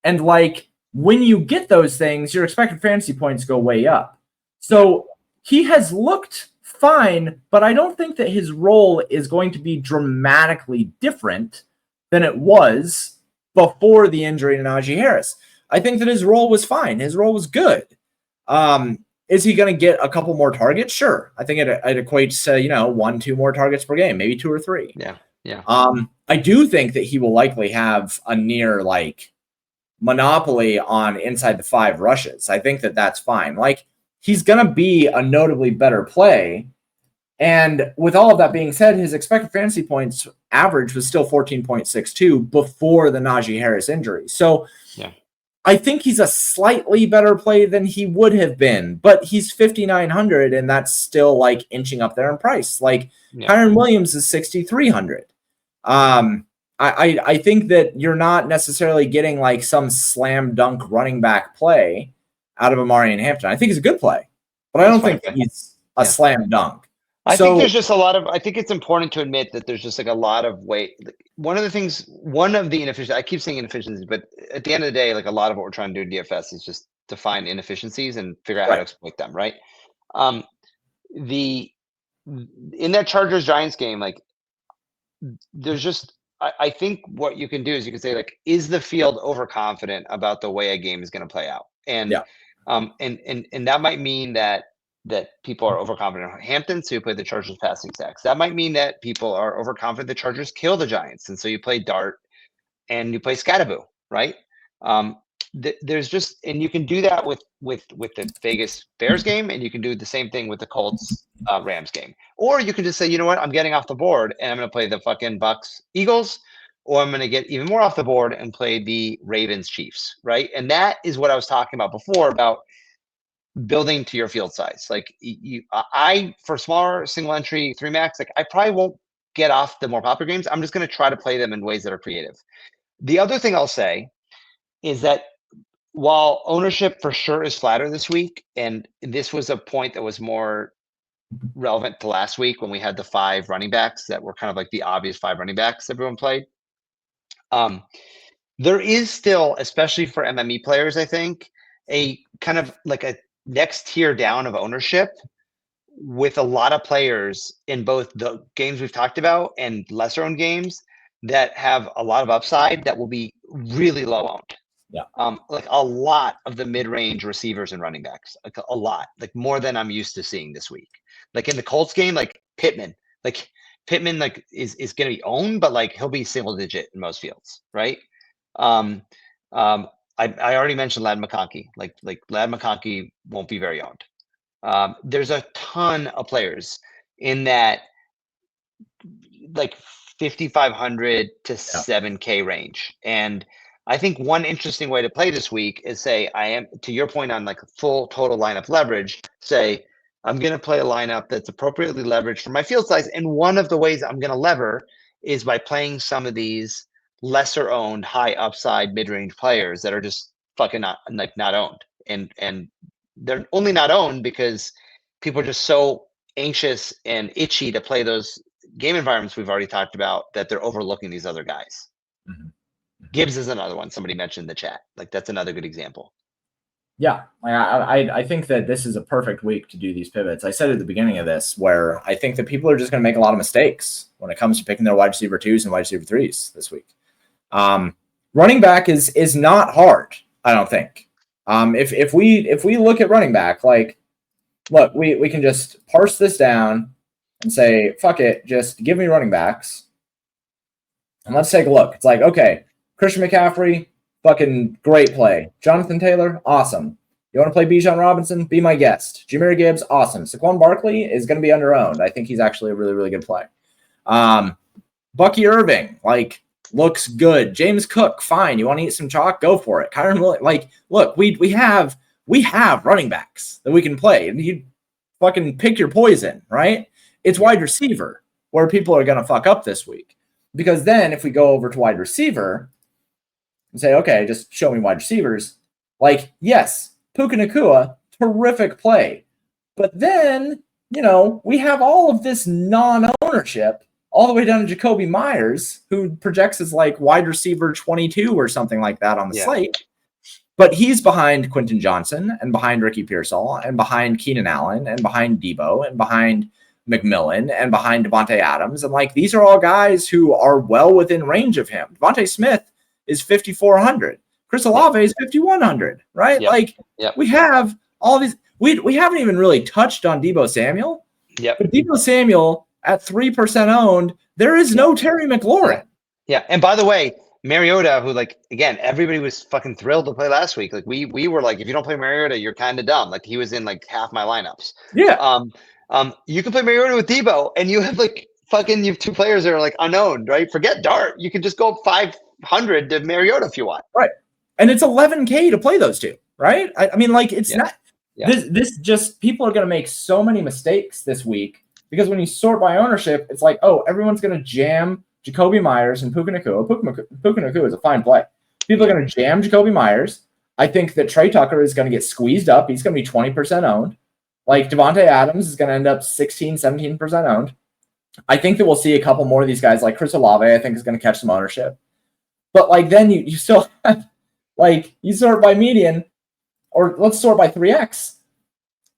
[SPEAKER 1] And when you get those things, your expected fantasy points go way up. So he has looked fine, but I don't think that his role is going to be dramatically different than it was before the injury to Najee Harris. I think that his role was fine. His role was good. Is he going to get a couple more targets? Sure. I think it equates to, 1-2 more targets per game, maybe 2 or 3.
[SPEAKER 2] Yeah.
[SPEAKER 1] I do think that he will likely have a near monopoly on inside the 5 rushes. I think that that's fine. Like, he's going to be a notably better play. And with all of that being said, his expected fantasy points average was still 14.62 before the Najee Harris injury. So
[SPEAKER 2] yeah,
[SPEAKER 1] I think he's a slightly better play than he would have been, but he's 5,900, and that's still like inching up there in price. Like, Kyren Williams is 6,300. I think that you're not necessarily getting like some slam dunk running back play out of Amari and Hampton. I think he's a good play, but I don't think he's a slam dunk.
[SPEAKER 2] I think there's just a lot of, I think it's important to admit that there's just like a lot of weight. One of the inefficiencies, I keep saying inefficiencies, but at the end of the day, like a lot of what we're trying to do in DFS is just to find inefficiencies and figure out how to exploit them, right? In that Chargers Giants game, like there's just, I think what you can do is you can say like, is the field overconfident about the way a game is going to play out? And and that might mean that people are overconfident in Hampton, so you play the Chargers passing stacks. That might mean that people are overconfident the Chargers kill the Giants, and so you play Dart and you play Scattaboo, right? There's just, and you can do that with the Vegas Bears game, and you can do the same thing with the Colts Rams game. Or you can just say, you know what, I'm getting off the board and I'm going to play the fucking Bucks Eagles, or I'm going to get even more off the board and play the Ravens Chiefs, right? And that is what I was talking about before about building to your field size. Like I for smaller single entry 3 max, like I probably won't get off the more popular games. I'm just going to try to play them in ways that are creative. The other thing I'll say is that while ownership for sure is flatter this week, and this was a point that was more relevant to last week when we had the 5 running backs that were kind of like the obvious 5 running backs everyone played. There is still, especially for MME players, I think, a kind of like a next tier down of ownership with a lot of players in both the games we've talked about and lesser owned games that have a lot of upside that will be really low owned.
[SPEAKER 1] Yeah.
[SPEAKER 2] Like a lot of the mid-range receivers and running backs, like a lot, like more than I'm used to seeing this week. Like in the Colts game, like Pittman like is going to be owned, but like he'll be single digit in most fields, right? I already mentioned Ladd McConkey. Like Ladd McConkey won't be very owned. There's a ton of players in that like 5,500 to 7K range. And I think one interesting way to play this week is say, I am, to your point on like full total lineup leverage, say, I'm going to play a lineup that's appropriately leveraged for my field size. And one of the ways I'm going to lever is by playing some of these lesser owned, high upside, mid-range players that are just fucking not owned. And they're only not owned because people are just so anxious and itchy to play those game environments we've already talked about that they're overlooking these other guys. Mm-hmm. Gibbs is another one somebody mentioned in the chat. Like that's another good example.
[SPEAKER 1] Yeah, I think that this is a perfect week to do these pivots. I said at the beginning of this where I think that people are just going to make a lot of mistakes when it comes to picking their wide receiver 2s and wide receiver 3s this week. Running back is not hard, I don't think. If we look at running back, like, look, we can just parse this down and say, fuck it, just give me running backs. And let's take a look. It's like, okay, Christian McCaffrey, fucking great play. Jonathan Taylor, awesome. You want to play Bijan Robinson? Be my guest. Jahmyr Gibbs, awesome. Saquon Barkley is going to be underowned. I think he's actually a really, really good play. Bucky Irving, like, looks good. James Cook, fine. You want to eat some chalk? Go for it. Kyren Williams, like, look, we have running backs that we can play. And you fucking pick your poison, right? It's wide receiver where people are going to fuck up this week. Because then if we go over to wide receiver and say, okay, just show me wide receivers. Like, yes, Puka Nacua, terrific play. But then, we have all of this non-ownership all the way down to Jacoby Myers, who projects as like wide receiver 22 or something like that on the slate. But he's behind Quentin Johnson and behind Ricky Pearsall and behind Keenan Allen and behind Debo and behind McMillan and behind Devontae Adams. And like, these are all guys who are well within range of him. Devontae Smith is 5,400. Chris Olave is 5,100, right? We have all these. We haven't even really touched on Debo Samuel. But Debo Samuel at 3% owned, there is no Terry McLaurin.
[SPEAKER 2] Yeah. And by the way, Mariota, who like again, everybody was fucking thrilled to play last week. Like we were like, if you don't play Mariota, you're kind of dumb. Like he was in like half my lineups.
[SPEAKER 1] Yeah.
[SPEAKER 2] You can play Mariota with Debo, and you have like fucking you have two players that are like unknown, right? Forget Dart. You can just go 500 to Mariota if you want.
[SPEAKER 1] Right. And it's 11K to play those two, right? I mean, like it's not this just people are going to make so many mistakes this week because when you sort by ownership, it's like, oh, everyone's going to jam Jacoby Myers and Puka Nacua. Puka Nacua is a fine play. People are going to jam Jacoby Myers. I think that Trey Tucker is going to get squeezed up. He's going to be 20% owned. Like Devontae Adams is going to end up 16, 17% owned. I think that we'll see a couple more of these guys like Chris Olave, I think is going to catch some ownership. But like then you still have like you sort by median, or let's sort by 3x.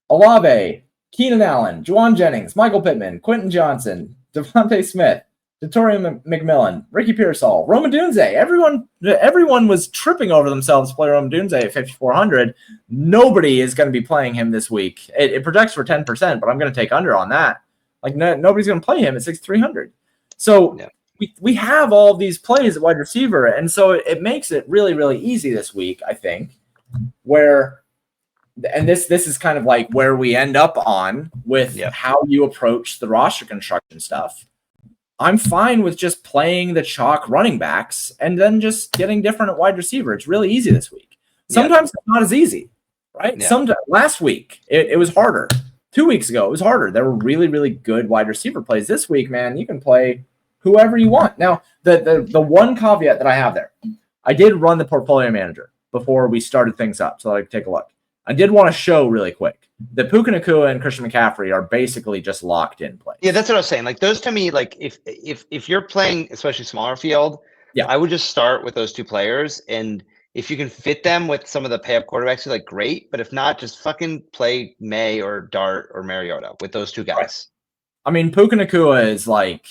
[SPEAKER 1] Olave, Keenan Allen, Juwan Jennings, Michael Pittman, Quentin Johnson, Devontae Smith, Datoria McMillan, Ricky Pearsall, Roma Dunze. Everyone was tripping over themselves to play Roma Dunze at 5,400. Nobody is going to be playing him this week. It projects for 10%, but I'm going to take under on that. Like nobody's going to play him at 6,300. So we have all of these plays at wide receiver, and so it makes it really, really easy this week, I think, where – and this is kind of like where we end up on with how you approach the roster construction stuff. I'm fine with just playing the chalk running backs and then just getting different at wide receiver. It's really easy this week. Sometimes it's not as easy, right? Sometimes last week it was harder. 2 weeks ago it was harder. There were really, really good wide receiver plays. This week, man, you can play whoever you want. Now, the one caveat that I have there, I did run the portfolio manager before we started things up, so I could take a look. I did want to show really quick that Puka Nacua and Christian McCaffrey are basically just locked in place.
[SPEAKER 2] Yeah, that's what I was saying. Like those to me, like if you're playing, especially smaller field, I would just start with those two players. And if you can fit them with some of the pay up quarterbacks, you're like great. But if not, just fucking play May or Dart or Mariota with those two guys. Right.
[SPEAKER 1] I mean, Puka Nacua is like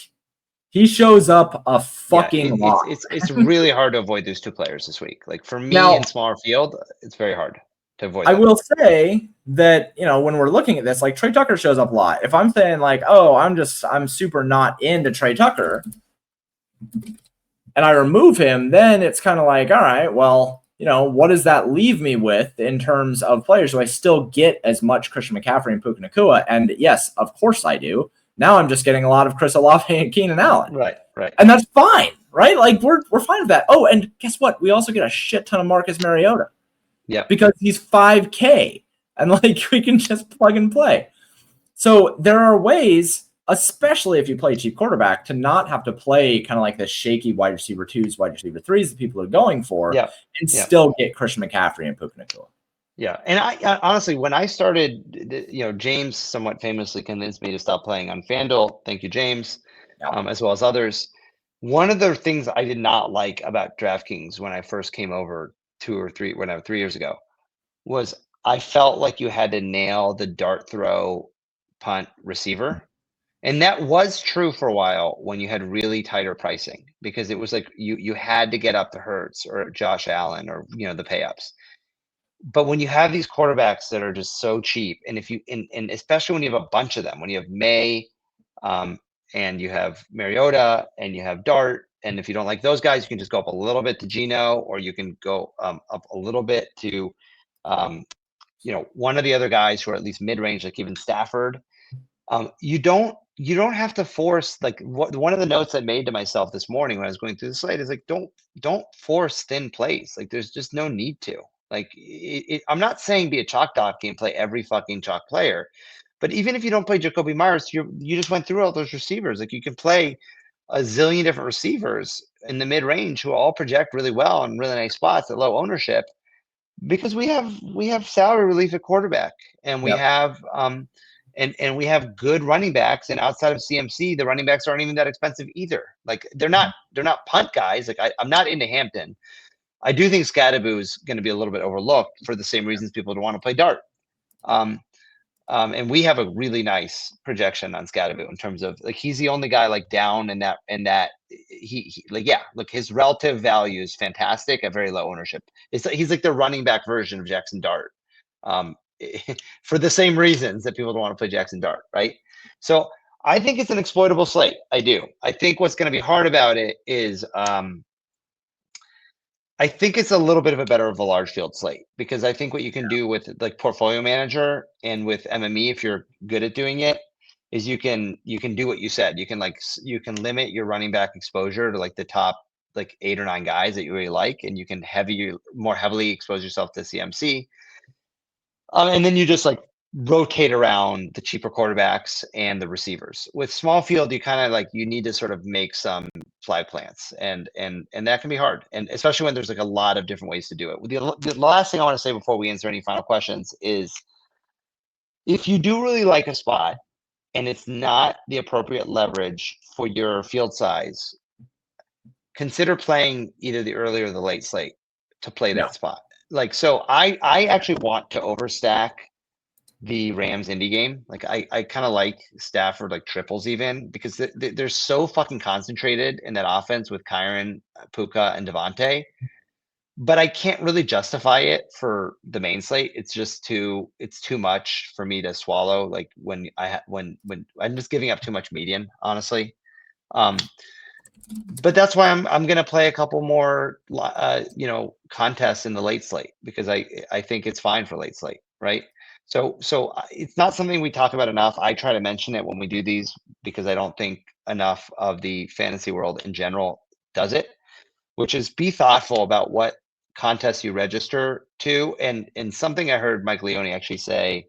[SPEAKER 1] he shows up a fucking lot.
[SPEAKER 2] It's really hard to avoid those two players this week. Like for me in smaller field, it's very hard.
[SPEAKER 1] I will say that, when we're looking at this, like Trey Tucker shows up a lot. If I'm saying like, oh, I'm super not into Trey Tucker and I remove him, then it's kind of like, all right, well, what does that leave me with in terms of players? Do I still get as much Christian McCaffrey and Puka Nacua? And yes, of course I do. Now I'm just getting a lot of Chris Olave and Keenan Allen.
[SPEAKER 2] Right.
[SPEAKER 1] And that's fine, right? Like we're fine with that. Oh, and guess what? We also get a shit ton of Marcus Mariota.
[SPEAKER 2] Yeah,
[SPEAKER 1] because he's 5K and like we can just plug and play. So there are ways, especially if you play cheap quarterback, to not have to play kind of like the shaky wide receiver 2s, wide receiver 3s that people are going for, and still get Christian McCaffrey and Puka Nacua.
[SPEAKER 2] Yeah, and I honestly, when I started, James somewhat famously convinced me to stop playing on FanDuel. Thank you, James, as well as others. One of the things I did not like about DraftKings when I first came over 3 years ago was I felt like you had to nail the dart throw punt receiver. And that was true for a while when you had really tighter pricing, because it was like you had to get up to Hurts or Josh Allen or the pay ups. But when you have these quarterbacks that are just so cheap, and if you and especially when you have a bunch of them, when you have May and you have Mariota and you have Dart, and if you don't like those guys, you can just go up a little bit to Geno, or you can go up a little bit to, one of the other guys who are at least mid-range, like even Stafford. You don't have to force, like one of the notes I made to myself this morning when I was going through the slate is like, don't force thin plays. Like there's just no need to. Like I'm not saying be a chalk donkey and play every fucking chalk player, but even if you don't play Jacoby Myers, you just went through all those receivers. Like you can play a zillion different receivers in the mid-range who all project really well in really nice spots at low ownership, because we have salary relief at quarterback, and we have and we have good running backs, and outside of CMC, the running backs aren't even that expensive either. Like they're not punt guys. Like I'm not into Hampton. I do think Scadaboo is going to be a little bit overlooked for the same reasons people don't want to play Dart. And we have a really nice projection on Scadaboo in terms of like he's the only guy like down in that he look, his relative value is fantastic at very low ownership. He's like the running back version of Jackson Dart, for the same reasons that people don't want to play Jackson Dart, right? So I think it's an exploitable slate. I do. I think what's going to be hard about it is I think it's a little bit of a better of a large field slate, because I think what you can do with like Portfolio Manager and with MME, if you're good at doing it, is you can do what you said. You can you can limit your running back exposure to like the top like 8 or 9 guys that you really like, and you can more heavily expose yourself to CMC. And then you just like rotate around the cheaper quarterbacks and the receivers. With small field, you kind of like, you need to sort of make some flag plants, and that can be hard, and especially when there's like a lot of different ways to do it. The last thing I want to say before we answer any final questions is, if you do really like a spot and it's not the appropriate leverage for your field size, consider playing either the early or the late slate to play that spot. Like, so I actually want to overstack the Rams Indy game. Like, I kind of like Stafford like triples even, because they're so fucking concentrated in that offense with Kyron, Puka, and Devontae. But I can't really justify it for the main slate. It's just it's too much for me to swallow. Like when I'm just giving up too much median, honestly. But that's why I'm gonna play a couple more contests in the late slate, because I think it's fine for late slate, right? So it's not something we talk about enough. I try to mention it when we do these, because I don't think enough of the fantasy world in general does it, which is be thoughtful about what contests you register to. And something I heard Mike Leone actually say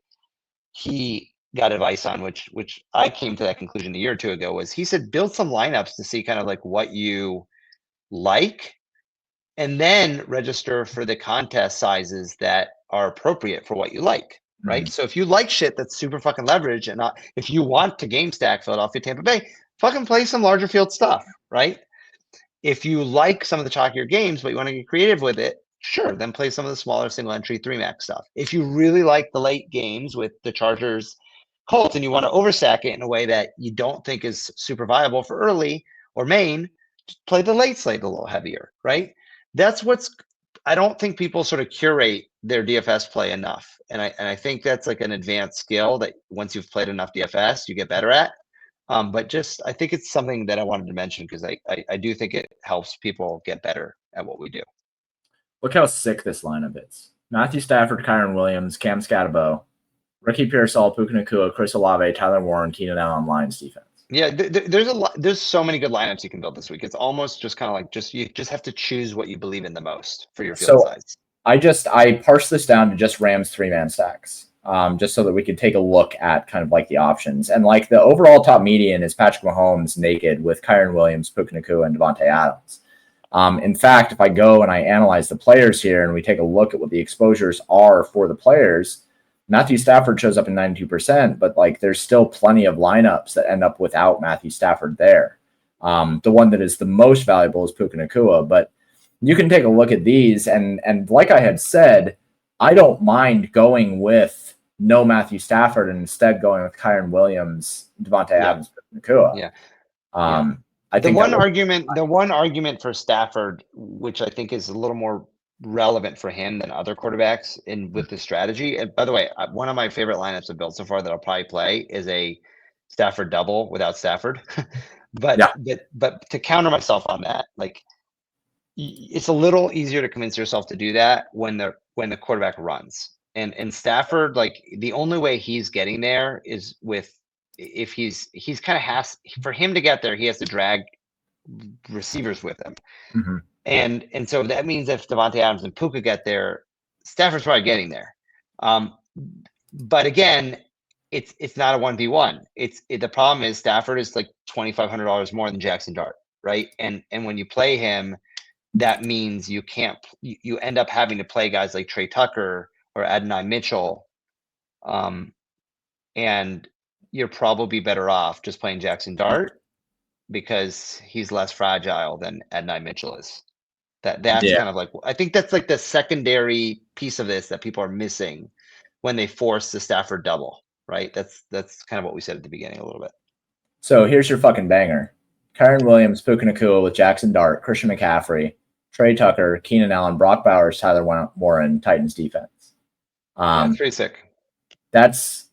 [SPEAKER 2] he got advice on, which I came to that conclusion a year or two ago, was he said, build some lineups to see kind of like what you like, and then register for the contest sizes that are appropriate for what you like. Right. So if you like shit that's super fucking leverage, and if you want to game stack Philadelphia, Tampa Bay, fucking play some larger field stuff. Right. If you like some of the chalkier games, but you want to get creative with it, sure, then play some of the smaller single entry 3-max stuff. If you really like the late games with the Chargers, Colts, and you want to overstack it in a way that you don't think is super viable for early or main, just play the late slate a little heavier, right? That's I don't think people sort of curate their DFS play enough. And I think that's like an advanced skill that once you've played enough DFS, you get better at. But I think it's something that I wanted to mention, because I do think it helps people get better at what we do.
[SPEAKER 1] Look how sick this lineup is. Matthew Stafford, Kyron Williams, Cam Scatterbo, Ricky Pearsall, Puka Nacua, Chris Olave, Tyler Warren, Keenan Allen, Lions defense.
[SPEAKER 2] Yeah, there's a lot. There's so many good lineups you can build this week. It's almost just kind of like you just have to choose what you believe in the most for your field size.
[SPEAKER 1] I parsed this down to just Rams 3-man stacks, just so that we could take a look at kind of like the options. And like the overall top median is Patrick Mahomes naked with Kyron Williams, Puka Nacua, and Devontae Adams. In fact, if I go and I analyze the players here and we take a look at what the exposures are for the players, Matthew Stafford shows up in 92%, but like there's still plenty of lineups that end up without Matthew Stafford there. The one that is the most valuable is Puka Nacua, but you can take a look at these, and like I had said, I don't mind going with no Matthew Stafford and instead going with Kyron Williams, Devontae Adams, Nacua.
[SPEAKER 2] Yeah.
[SPEAKER 1] I think
[SPEAKER 2] the one argument for Stafford, which I think is a little more relevant for him than other quarterbacks with the strategy. And by the way, one of my favorite lineups I've built so far that I'll probably play is a Stafford double without Stafford. but to counter myself on that, like, it's a little easier to convince yourself to do that when the quarterback runs. And Stafford, like, the only way he's getting there is if he's kind of for him to get there, he has to drag receivers with him.
[SPEAKER 1] Mm-hmm.
[SPEAKER 2] And so that means if Devontae Adams and Puka get there, Stafford's probably getting there. But again, it's not a 1v1. The problem is Stafford is like $2,500 more than Jackson Dart, right? And when you play him, that means you end up having to play guys like Trey Tucker or Adonai Mitchell. And you're probably better off just playing Jackson Dart, because he's less fragile than Adonai Mitchell is. That's kind of like, I think that's like the secondary piece of this that people are missing when they force the Stafford double, right? That's kind of what we said at the beginning a little bit.
[SPEAKER 1] So here's your fucking banger. Kyron Williams, Puka Nacua with Jackson Dart, Christian McCaffrey, Trey Tucker, Keenan Allen, Brock Bowers, Tyler Warren, Titans defense.
[SPEAKER 2] That's pretty sick.
[SPEAKER 1] That's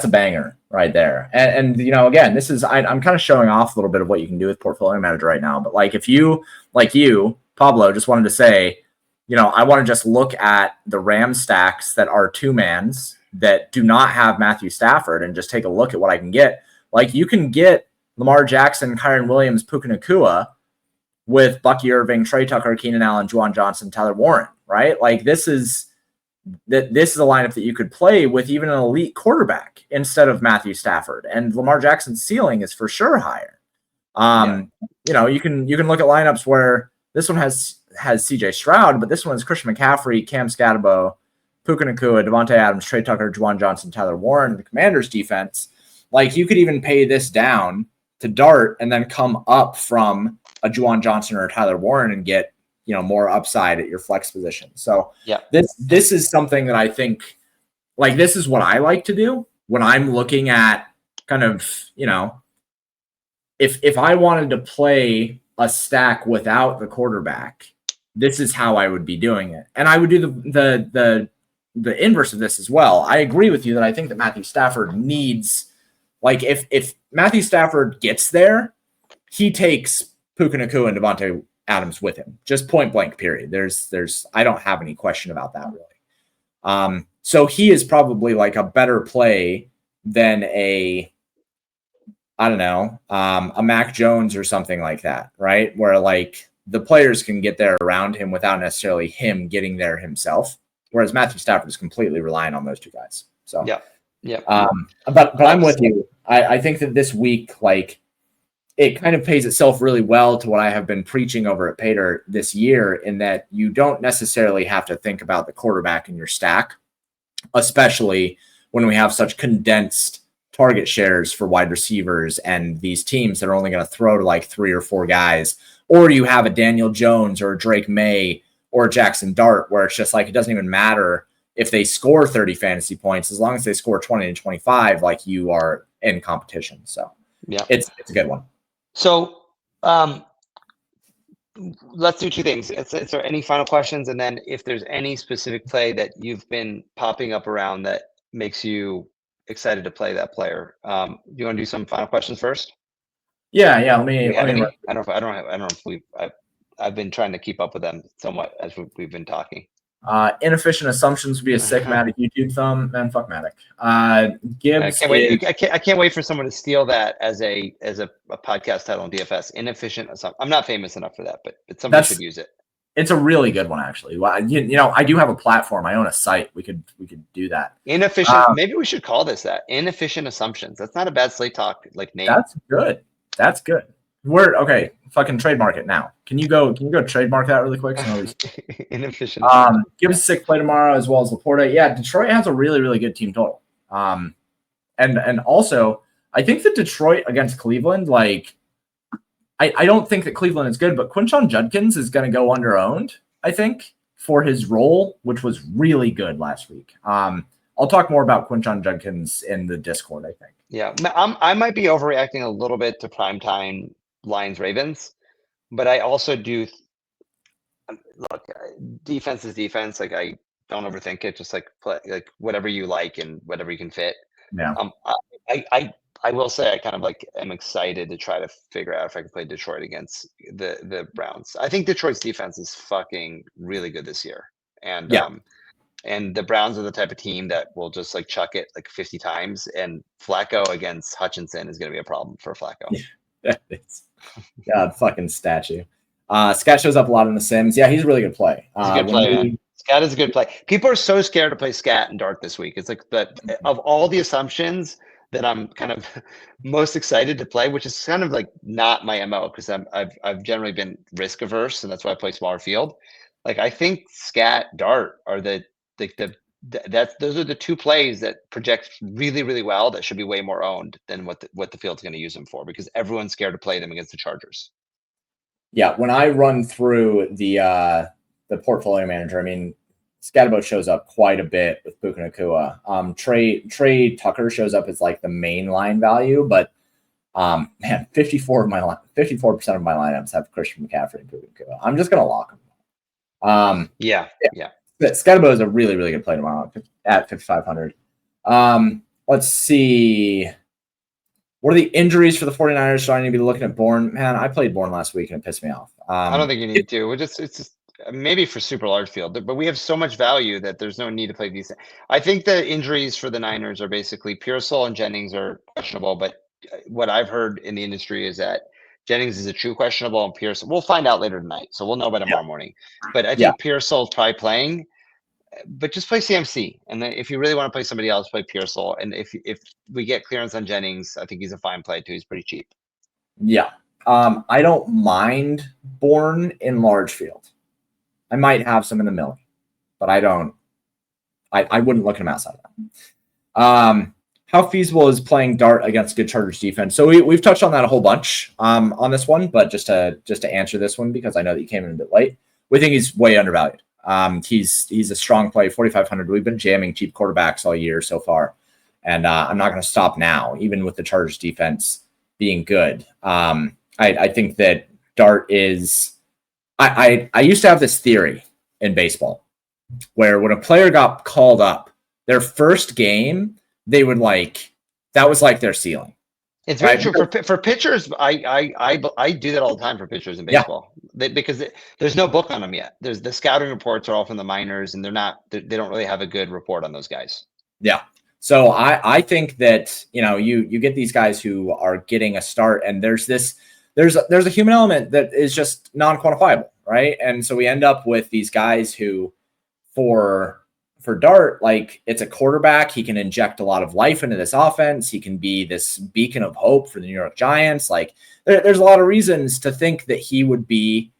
[SPEAKER 1] a banger right there. And again, this is, I'm kind of showing off a little bit of what you can do with Portfolio Manager right now. But like, if you, like you, Pablo, just wanted to say, I want to just look at the Ram stacks that are 2-mans that do not have Matthew Stafford and just take a look at what I can get. Like, you can get Lamar Jackson, Kyron Williams, Puka Nacua with Bucky Irving, Trey Tucker, Keenan Allen, Juwan Johnson, Tyler Warren, right? Like, this is a lineup that you could play with even an elite quarterback instead of Matthew Stafford. And Lamar Jackson's ceiling is for sure higher. You can look at lineups where this one has CJ Stroud, but this one is Christian McCaffrey, Cam Scatterbo, Puka Nacua, Devontae Adams, Trey Tucker, Juwan Johnson, Tyler Warren, the Commanders defense. Like, you could even pay this down to Dart and then come up from a Juwan Johnson or a Tyler Warren and get, more upside at your flex position. So this is something that I think, like, this is what I like to do when I'm looking at kind of, if I wanted to play a stack without the quarterback, this is how I would be doing it. And I would do the inverse of this as well. I agree with you that I think that Matthew Stafford needs, like, if Matthew Stafford gets there, he takes Puka Nacua and Devontae Adams with him, just point blank, period. I don't have any question about that, really. So he is probably like a better play than a Mac Jones or something like that, right? Where, like, the players can get there around him without necessarily him getting there himself. Whereas Matthew Stafford is completely reliant on those two guys. So but I'm with you. I think that this week, like, it kind of pays itself really well to what I have been preaching over at Paydirt this year, in that you don't necessarily have to think about the quarterback in your stack, especially when we have such condensed target shares for wide receivers and these teams that are only going to throw to like 3 or 4 guys, or you have a Daniel Jones or a Drake May or a Jackson Dart, where it's just like, it doesn't even matter if they score 30 fantasy points, as long as they score 20 and 25, like, you are in competition. So it's a good one.
[SPEAKER 2] So let's do 2 things. Is there any final questions? And then if there's any specific play that you've been popping up around that makes you excited to play that player, do you want to do some final questions first?
[SPEAKER 1] Yeah. Let me.
[SPEAKER 2] I've been trying to keep up with them somewhat as we've been talking.
[SPEAKER 1] Inefficient assumptions would be a sick Matic YouTube thumb. Man, fuck Matic. Gibbs.
[SPEAKER 2] I can't wait for someone to steal that as a podcast title on DFS. Inefficient assumption. I'm not famous enough for that, but somebody should use it.
[SPEAKER 1] It's a really good one, actually. Well, I do have a platform. I own a site. We could do that.
[SPEAKER 2] Inefficient. Maybe we should call this that. Inefficient assumptions. That's not a bad Slate Talk name.
[SPEAKER 1] That's good. We're okay. Fucking trademark it now. Can you go trademark that really quick?
[SPEAKER 2] Inefficient.
[SPEAKER 1] Give us a sick play tomorrow, as well as Laporta. Yeah, Detroit has a really, really good team total. And also, I think that Detroit against Cleveland, like, I don't think that Cleveland is good, but Quinshon Judkins is going to go under-owned, I think, for his role, which was really good last week. I'll talk more about Quinshon Judkins in the Discord, I think.
[SPEAKER 2] Yeah, I might be overreacting a little bit to primetime Lions Ravens, but I also do look, defense is defense. Like, I don't overthink it. Just like play, like, whatever you like and whatever you can fit.
[SPEAKER 1] Yeah.
[SPEAKER 2] I will say I kind of like am excited to try to figure out if I can play Detroit against the Browns. I think Detroit's defense is fucking really good this year, and and the Browns are the type of team that will just like chuck it like 50 times, and Flacco against Hutchinson is going to be a problem for Flacco.
[SPEAKER 1] God, fucking statue. Scat shows up a lot in the Sims. Yeah, he's a really good play.
[SPEAKER 2] He's a good play, man. Scat is a good play. People are so scared to play Scat and Dart this week. It's like of all the assumptions that I'm kind of most excited to play, which is kind of like not my MO, because I've generally been risk averse, and that's why I play smaller field. Like, I think Scat, Dart are those are the 2 plays that project really, really well, that should be way more owned than what the field's going to use them for, because everyone's scared to play them against the Chargers.
[SPEAKER 1] Yeah, when I run through the portfolio manager, I mean, Scatterbo shows up quite a bit with Puka Nacua. Trey Tucker shows up as like the main line value, but man, 54% of my lineups have Christian McCaffrey and Puka Nacua. I'm just gonna lock them.
[SPEAKER 2] Yeah.
[SPEAKER 1] Scatterbo is a really, really good play tomorrow at 5,500. Let's see. What are the injuries for the 49ers? So I need to be looking at Bourne. Man, I played Bourne last week and it pissed me off.
[SPEAKER 2] I don't think you need to. It's just maybe for super large field, but we have so much value that there's no need to play these. I think the injuries for the Niners are basically Pearsall and Jennings are questionable, but what I've heard in the industry is that Jennings is a true questionable and Pearsall, we'll find out later tonight. So we'll know by tomorrow morning. But I think Pearsall try playing, but just play CMC. And then if you really want to play somebody else, play Pearsall. And if we get clearance on Jennings, I think he's a fine play too. He's pretty cheap.
[SPEAKER 1] Yeah. I don't mind Bourne in large field. I might have some in the middle, but I don't. I wouldn't look at him outside of that. How feasible is playing Dart against good Chargers defense? So we've touched on that a whole bunch on this one, but just to answer this one, because I know that you came in a bit late, we think he's way undervalued. He's a strong play, 4,500. We've been jamming cheap quarterbacks all year so far, and I'm not going to stop now, even with the Chargers defense being good. I think that Dart is. I used to have this theory in baseball where when a player got called up, their first game, they would that was like their ceiling.
[SPEAKER 2] It's very true for pitchers. I do that all the time for pitchers in baseball because there's no book on them yet. There's the scouting reports are all from the minors, and they don't really have a good report on those guys.
[SPEAKER 1] Yeah. So I think that you get these guys who are getting a start, and there's a human element that is just non-quantifiable, right? And so we end up with these guys who, for Dart, it's a quarterback. He can inject a lot of life into this offense. He can be this beacon of hope for the New York Giants. There's a lot of reasons to think that he would be,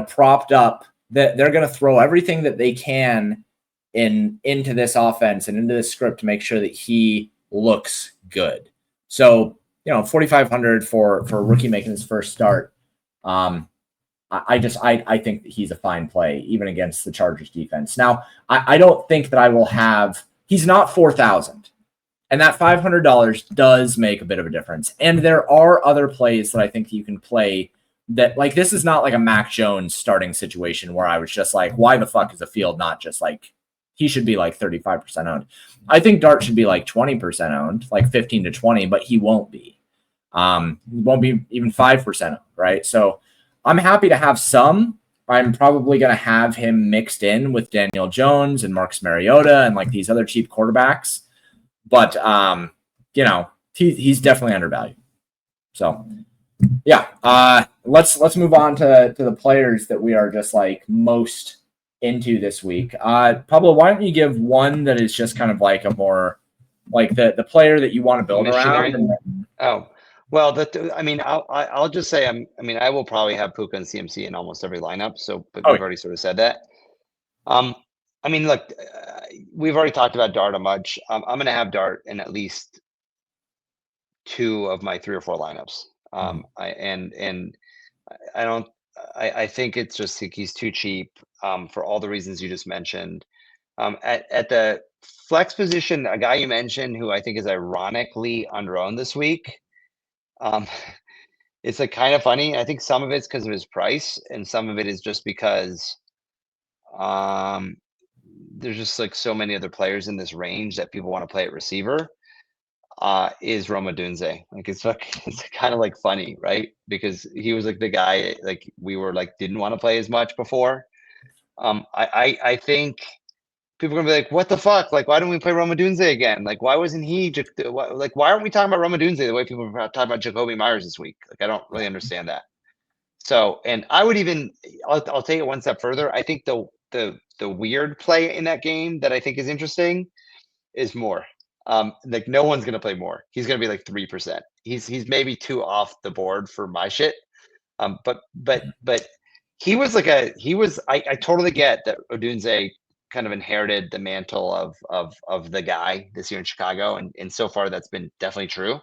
[SPEAKER 1] propped up, that they're going to throw everything that they can into this offense and into this script to make sure that he looks good. So, 4,500 for a rookie making his first start. I think that he's a fine play, even against the Chargers defense. Now, I don't think that I will have, he's not 4,000, and that $500 does make a bit of a difference. And there are other plays that I think you can play that, this is not like a Mac Jones starting situation where I was just why the fuck is the field not just he should be 35% owned. I think Dart should be 20% owned, 15 to 20, but he won't be. He won't be even 5% owned, right? So I'm happy to have some. I'm probably going to have him mixed in with Daniel Jones and Marcus Mariota and these other cheap quarterbacks. But, he's definitely undervalued. So, yeah, let's move on to the players that we are just most into this week. Pablo, why don't you give one that is just kind of a more the player that you want to build around?
[SPEAKER 2] Well, I'll just say I will probably have Puka and CMC in almost every lineup. So, but we've already sort of said that. Look, we've already talked about Dart a bunch. I'm going to have Dart in at least 2 of my 3 or 4 lineups. I think it's just he's too cheap for all the reasons you just mentioned. At the flex position, a guy you mentioned who I think is ironically underowned this week. It's kind of funny. I think some of it's because of his price, and some of it is just because there's just so many other players in this range that people want to play at receiver. Is Rome Odunze. It's kind of funny, right? Because he was the guy we were didn't want to play as much before. I think people are gonna be what the fuck? Why don't we play Rome Odunze again? Why wasn't he why aren't we talking about Rome Odunze the way people are talking about Jacoby Myers this week? I don't really understand that. So, and I would even I'll take it one step further. I think the weird play in that game that I think is interesting is Moore. No one's gonna play Moore. He's gonna be 3%. He's maybe 2 off the board for my shit. But he was I totally get that Odunze kind of inherited the mantle of the guy this year in Chicago, and so far that's been definitely true.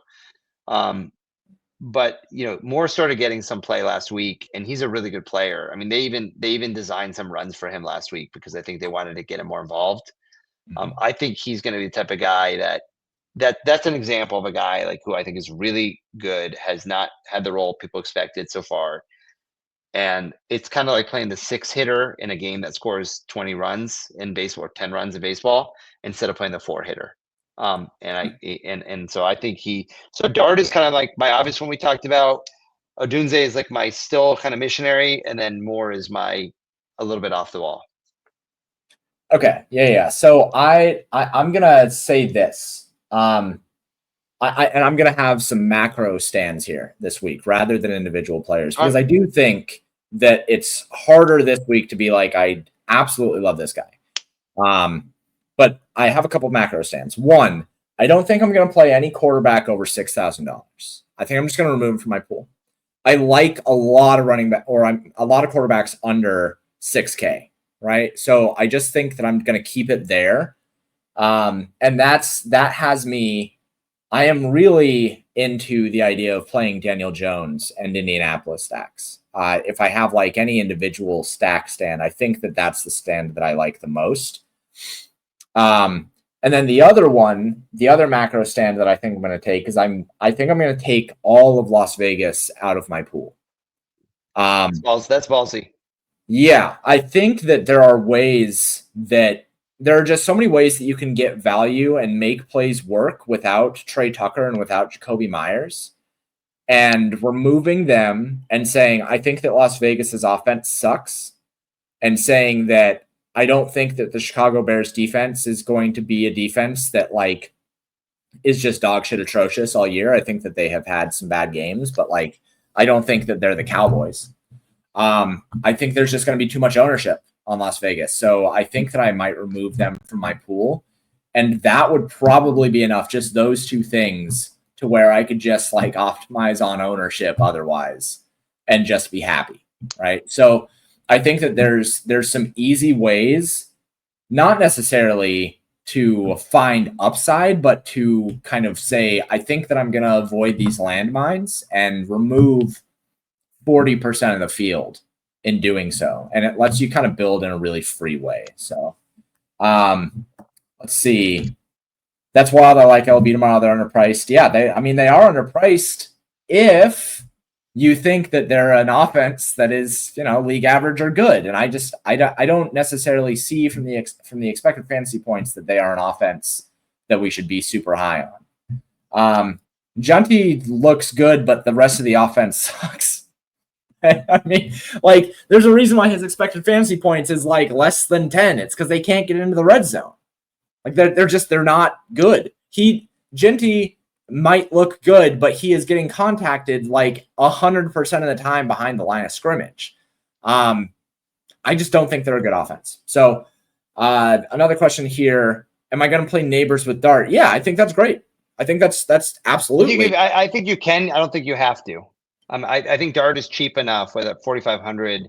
[SPEAKER 2] But Moore started getting some play last week, and he's a really good player. They even designed some runs for him last week because I think they wanted to get him more involved. I think he's going to be the type of guy that's an example of a guy who I think is really good, has not had the role people expected so far. And it's kind of like playing the 6 hitter in a game that scores 20 runs in baseball or 10 runs in baseball instead of playing the 4 hitter. So I think so Dart is kind of my obvious one we talked about. Odunze is my still kind of missionary, and then Moore is my a little bit off the wall.
[SPEAKER 1] Okay. Yeah. So I'm gonna say this. And I'm gonna have some macro stands here this week rather than individual players, because I do think that it's harder this week to be like, I absolutely love this guy. But I have a couple macro stands. One, I don't think I'm gonna play any quarterback over $6,000. I think I'm just gonna remove him from my pool. I like a lot of running back, or a lot of quarterbacks under 6K, right? So I just think that I'm going to keep it there. And that has me, I am really into the idea of playing Daniel Jones and Indianapolis stacks. If I have like any individual stack stand, I think that that's the stand that I like the most. And then the other macro stand that I think I'm going to take is I think I'm going to take all of Las Vegas out of my pool.
[SPEAKER 2] That's ballsy.
[SPEAKER 1] Yeah, I think that there are just so many ways that you can get value and make plays work without Trey Tucker and without Jacoby Myers. And removing them and saying, I think that Las Vegas's offense sucks, and saying that I don't think that the Chicago Bears defense is going to be a defense that like is just dog shit atrocious all year. I think that they have had some bad games, but like, I don't think that they're the Cowboys. I think there's just going to be too much ownership on Las Vegas. So I think that I might remove them from my pool. And that would probably be enough, just those two things, to where I could just like optimize on ownership otherwise and just be happy. Right. So I think that there's some easy ways, not necessarily to find upside, but to kind of say, I think that I'm going to avoid these landmines and remove 40% of the field in doing so. And it lets you kind of build in a really free way. So let's see. That's wild. I like LB tomorrow. They're underpriced. Yeah, they are underpriced if you think that they're an offense that is, league average or good. And I don't necessarily see from the expected fantasy points that they are an offense that we should be super high on. Junty looks good, but the rest of the offense sucks. I mean, like, there's a reason why his expected fantasy points is like less than 10. It's because they can't get into the red zone. Like they're not good. Genty might look good, but he is getting contacted like 100% of the time behind the line of scrimmage. I just don't think they're a good offense. So another question here: am I going to play neighbors with Dart? Yeah, I think that's great. I think that's absolutely.
[SPEAKER 2] I think you can. I don't think you have to. I think Dart is cheap enough with at 4,500.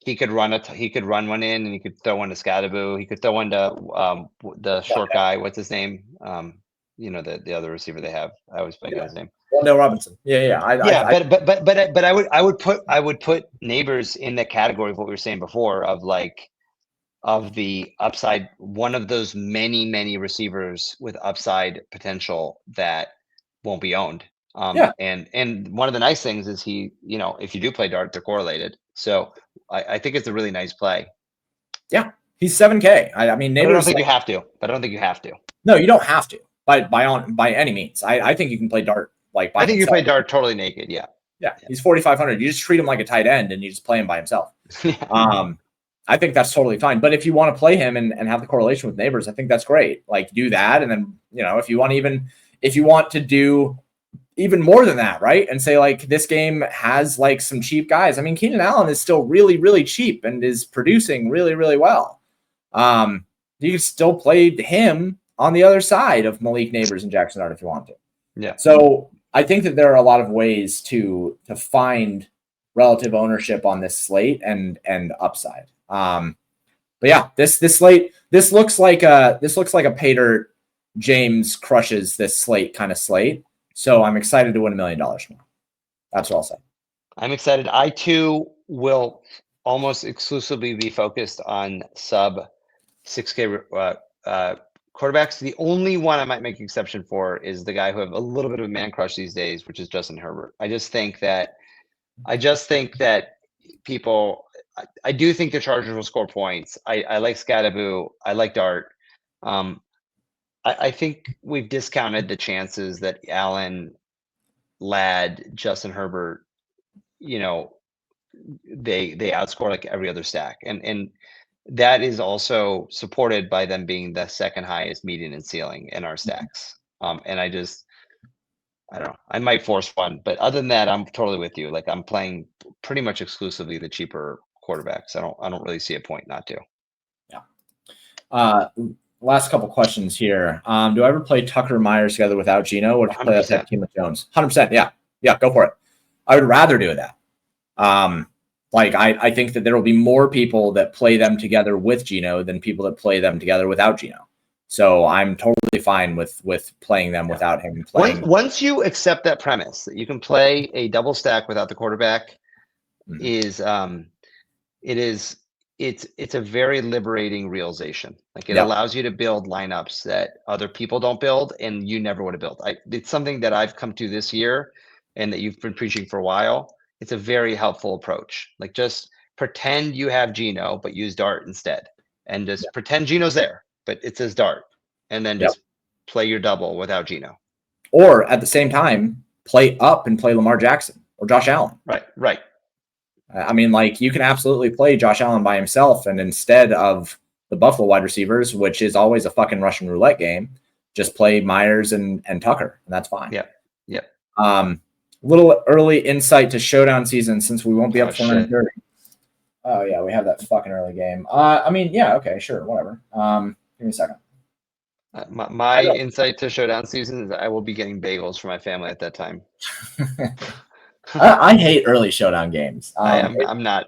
[SPEAKER 2] He could run one in, and he could throw one to Scadaboo. He could throw one to the short guy. What's his name? The other receiver they have. I always forget his name.
[SPEAKER 1] No, Robinson. Yeah.
[SPEAKER 2] But I would put neighbors in the category of what we were saying before of the upside. One of those many receivers with upside potential that won't be owned. And one of the nice things is he, if you do play Dart, they're correlated. So I think it's a really nice play.
[SPEAKER 1] Yeah, he's 7K. I mean,
[SPEAKER 2] I don't think you have to. But I don't think you have to.
[SPEAKER 1] No, you don't have to. By any means. I think you can play Dart
[SPEAKER 2] I think you play Dart totally naked. Yeah.
[SPEAKER 1] He's 4,500. You just treat him like a tight end and you just play him by himself. I think that's totally fine. But if you want to play him and have the correlation with neighbors, I think that's great. Like, do that, and then if you want to do even more than that, right? And say like this game has like some cheap guys. I mean, Keenan Allen is still really, really cheap and is producing really, really well. You can still play him on the other side of Malik Neighbors and Jackson Dart if you want to.
[SPEAKER 2] Yeah.
[SPEAKER 1] So I think that there are a lot of ways to find relative ownership on this slate and upside. But yeah, this slate, this looks like a Paydirt James crushes this slate kind of slate. So I'm excited to win $1 million more. That's what I'll say.
[SPEAKER 2] I'm excited. I too will almost exclusively be focused on sub 6K quarterbacks. The only one I might make an exception for is the guy who have a little bit of a man crush these days, which is Justin Herbert. I just think that people. I do think the Chargers will score points. I like Scadaboo. I like Dart. I think we've discounted the chances that Allen, Ladd, Justin Herbert, they outscore like every other stack, and that is also supported by them being the second highest median and ceiling in our stacks. And I don't know. I might force one, but other than that, I'm totally with you. Like I'm playing pretty much exclusively the cheaper quarterbacks. I don't really see a point not to.
[SPEAKER 1] Yeah. Last couple questions here. Do I ever play Tucker Myers together without Geno, or play that type team with Jones? 100%. Yeah, go for it. I would rather do that. I think that there will be more people that play them together with Geno than people that play them together without Geno. So I'm totally fine with playing them without him playing.
[SPEAKER 2] Once you accept that premise that you can play a double stack without the quarterback, it's a very liberating realization. Like it allows you to build lineups that other people don't build and you never would have built. It's something that I've come to this year and that you've been preaching for a while. It's a very helpful approach. Like just pretend you have Geno, but use Dart instead, and just pretend Geno's there, but it says Dart, and then just play your double without Geno.
[SPEAKER 1] Or at the same time, play up and play Lamar Jackson or Josh Allen.
[SPEAKER 2] Right.
[SPEAKER 1] I mean, like you can absolutely play Josh Allen by himself, and instead of the Buffalo wide receivers, which is always a fucking Russian roulette game, just play Myers and Tucker, and that's fine.
[SPEAKER 2] Yeah.
[SPEAKER 1] Little early insight to showdown season since we won't be up for 9:30. Oh yeah, we have that fucking early game. I mean, yeah, okay, sure, whatever. Give me a second.
[SPEAKER 2] My insight to showdown season is that I will be getting bagels for my family at that time.
[SPEAKER 1] I hate early showdown games.
[SPEAKER 2] I'm not.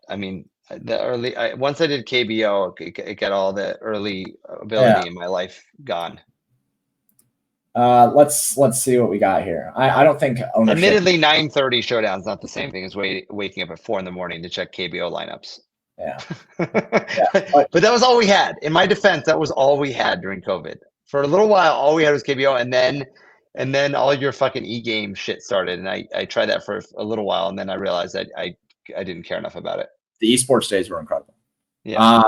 [SPEAKER 2] I mean, the early. Once I did KBO, it got all the early ability in my life gone.
[SPEAKER 1] Let's see what we got here. I don't think ownership.
[SPEAKER 2] Admittedly, 9:30 showdown's not the same thing as waking up at 4 a.m. to check KBO lineups.
[SPEAKER 1] Yeah.
[SPEAKER 2] But that was all we had. In my defense, that was all we had during COVID. For a little while, all we had was KBO, and then all your fucking e-game shit started. And I tried that for a little while, and then I realized that I didn't care enough about it.
[SPEAKER 1] The esports days were incredible.
[SPEAKER 2] Yeah.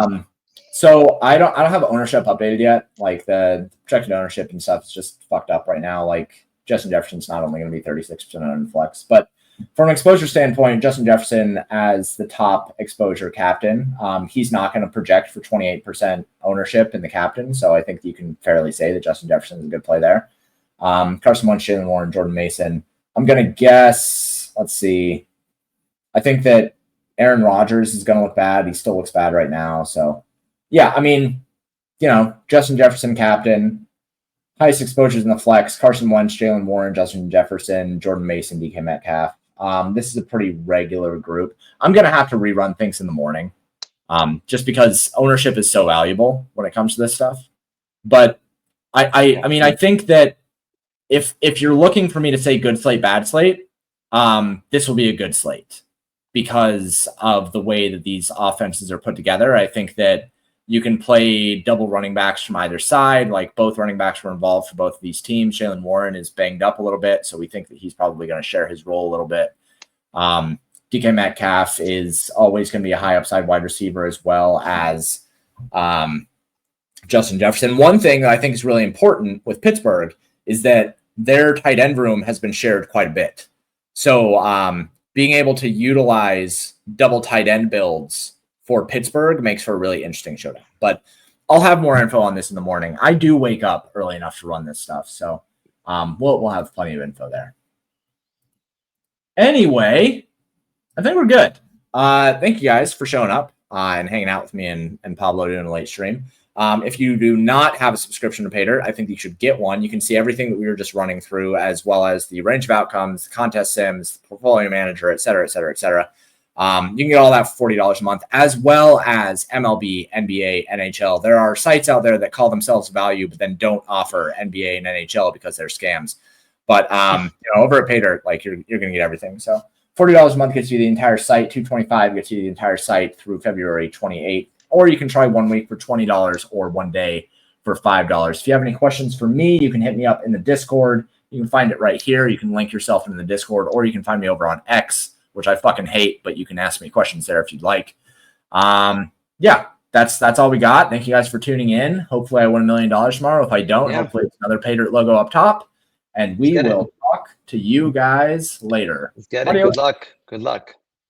[SPEAKER 1] So I don't have ownership updated yet. Like the projected ownership and stuff is just fucked up right now. Like Justin Jefferson's not only going to be 36% on flex, but from an exposure standpoint, Justin Jefferson as the top exposure captain, he's not going to project for 28% ownership in the captain. So I think you can fairly say that Justin Jefferson is a good play there. Carson Wentz, Jalen Warren, Jordan Mason. I'm going to guess, let's see. I think that Aaron Rodgers is going to look bad. He still looks bad right now. So yeah, I mean, Justin Jefferson captain, highest exposures in the flex, Carson Wentz, Jalen Warren, Justin Jefferson, Jordan Mason, DK Metcalf. This is a pretty regular group. I'm going to have to rerun things in the morning just because ownership is so valuable when it comes to this stuff. But I mean, I think that if you're looking for me to say good slate, bad slate, this will be a good slate because of the way that these offenses are put together. I think that you can play double running backs from either side. Like both running backs were involved for both of these teams. Jalen Warren is banged up a little bit, so we think that he's probably going to share his role a little bit. DK Metcalf is always going to be a high upside wide receiver as well as Justin Jefferson. One thing that I think is really important with Pittsburgh is that their tight end room has been shared quite a bit. So being able to utilize double tight end builds for Pittsburgh makes for a really interesting showdown. But I'll have more info on this in the morning. I do wake up early enough to run this stuff, so we'll have plenty of info there. Anyway, I think we're good. Thank you guys for showing up and hanging out with me and Pablo doing a late stream. If you do not have a subscription to Paydirt, I think you should get one. You can see everything that we were just running through, as well as the range of outcomes, contest sims, portfolio manager, et cetera, et cetera, et cetera. You can get all that for $40 a month, as well as MLB, NBA, NHL. There are sites out there that call themselves value, but then don't offer NBA and NHL because they're scams. But over at Paydirt, like you're going to get everything. So $40 a month gets you the entire site. $225 gets you the entire site through February 28th. Or you can try 1 week for $20 or 1 day for $5. If you have any questions for me, you can hit me up in the Discord. You can find it right here. You can link yourself in the Discord, or you can find me over on X, which I fucking hate, but you can ask me questions there if you'd like. Yeah, that's all we got. Thank you guys for tuning in. Hopefully I win $1 million tomorrow. If I don't, hopefully it's another Paydirt logo up top. And we will talk to you guys later.
[SPEAKER 2] Good luck. Good luck.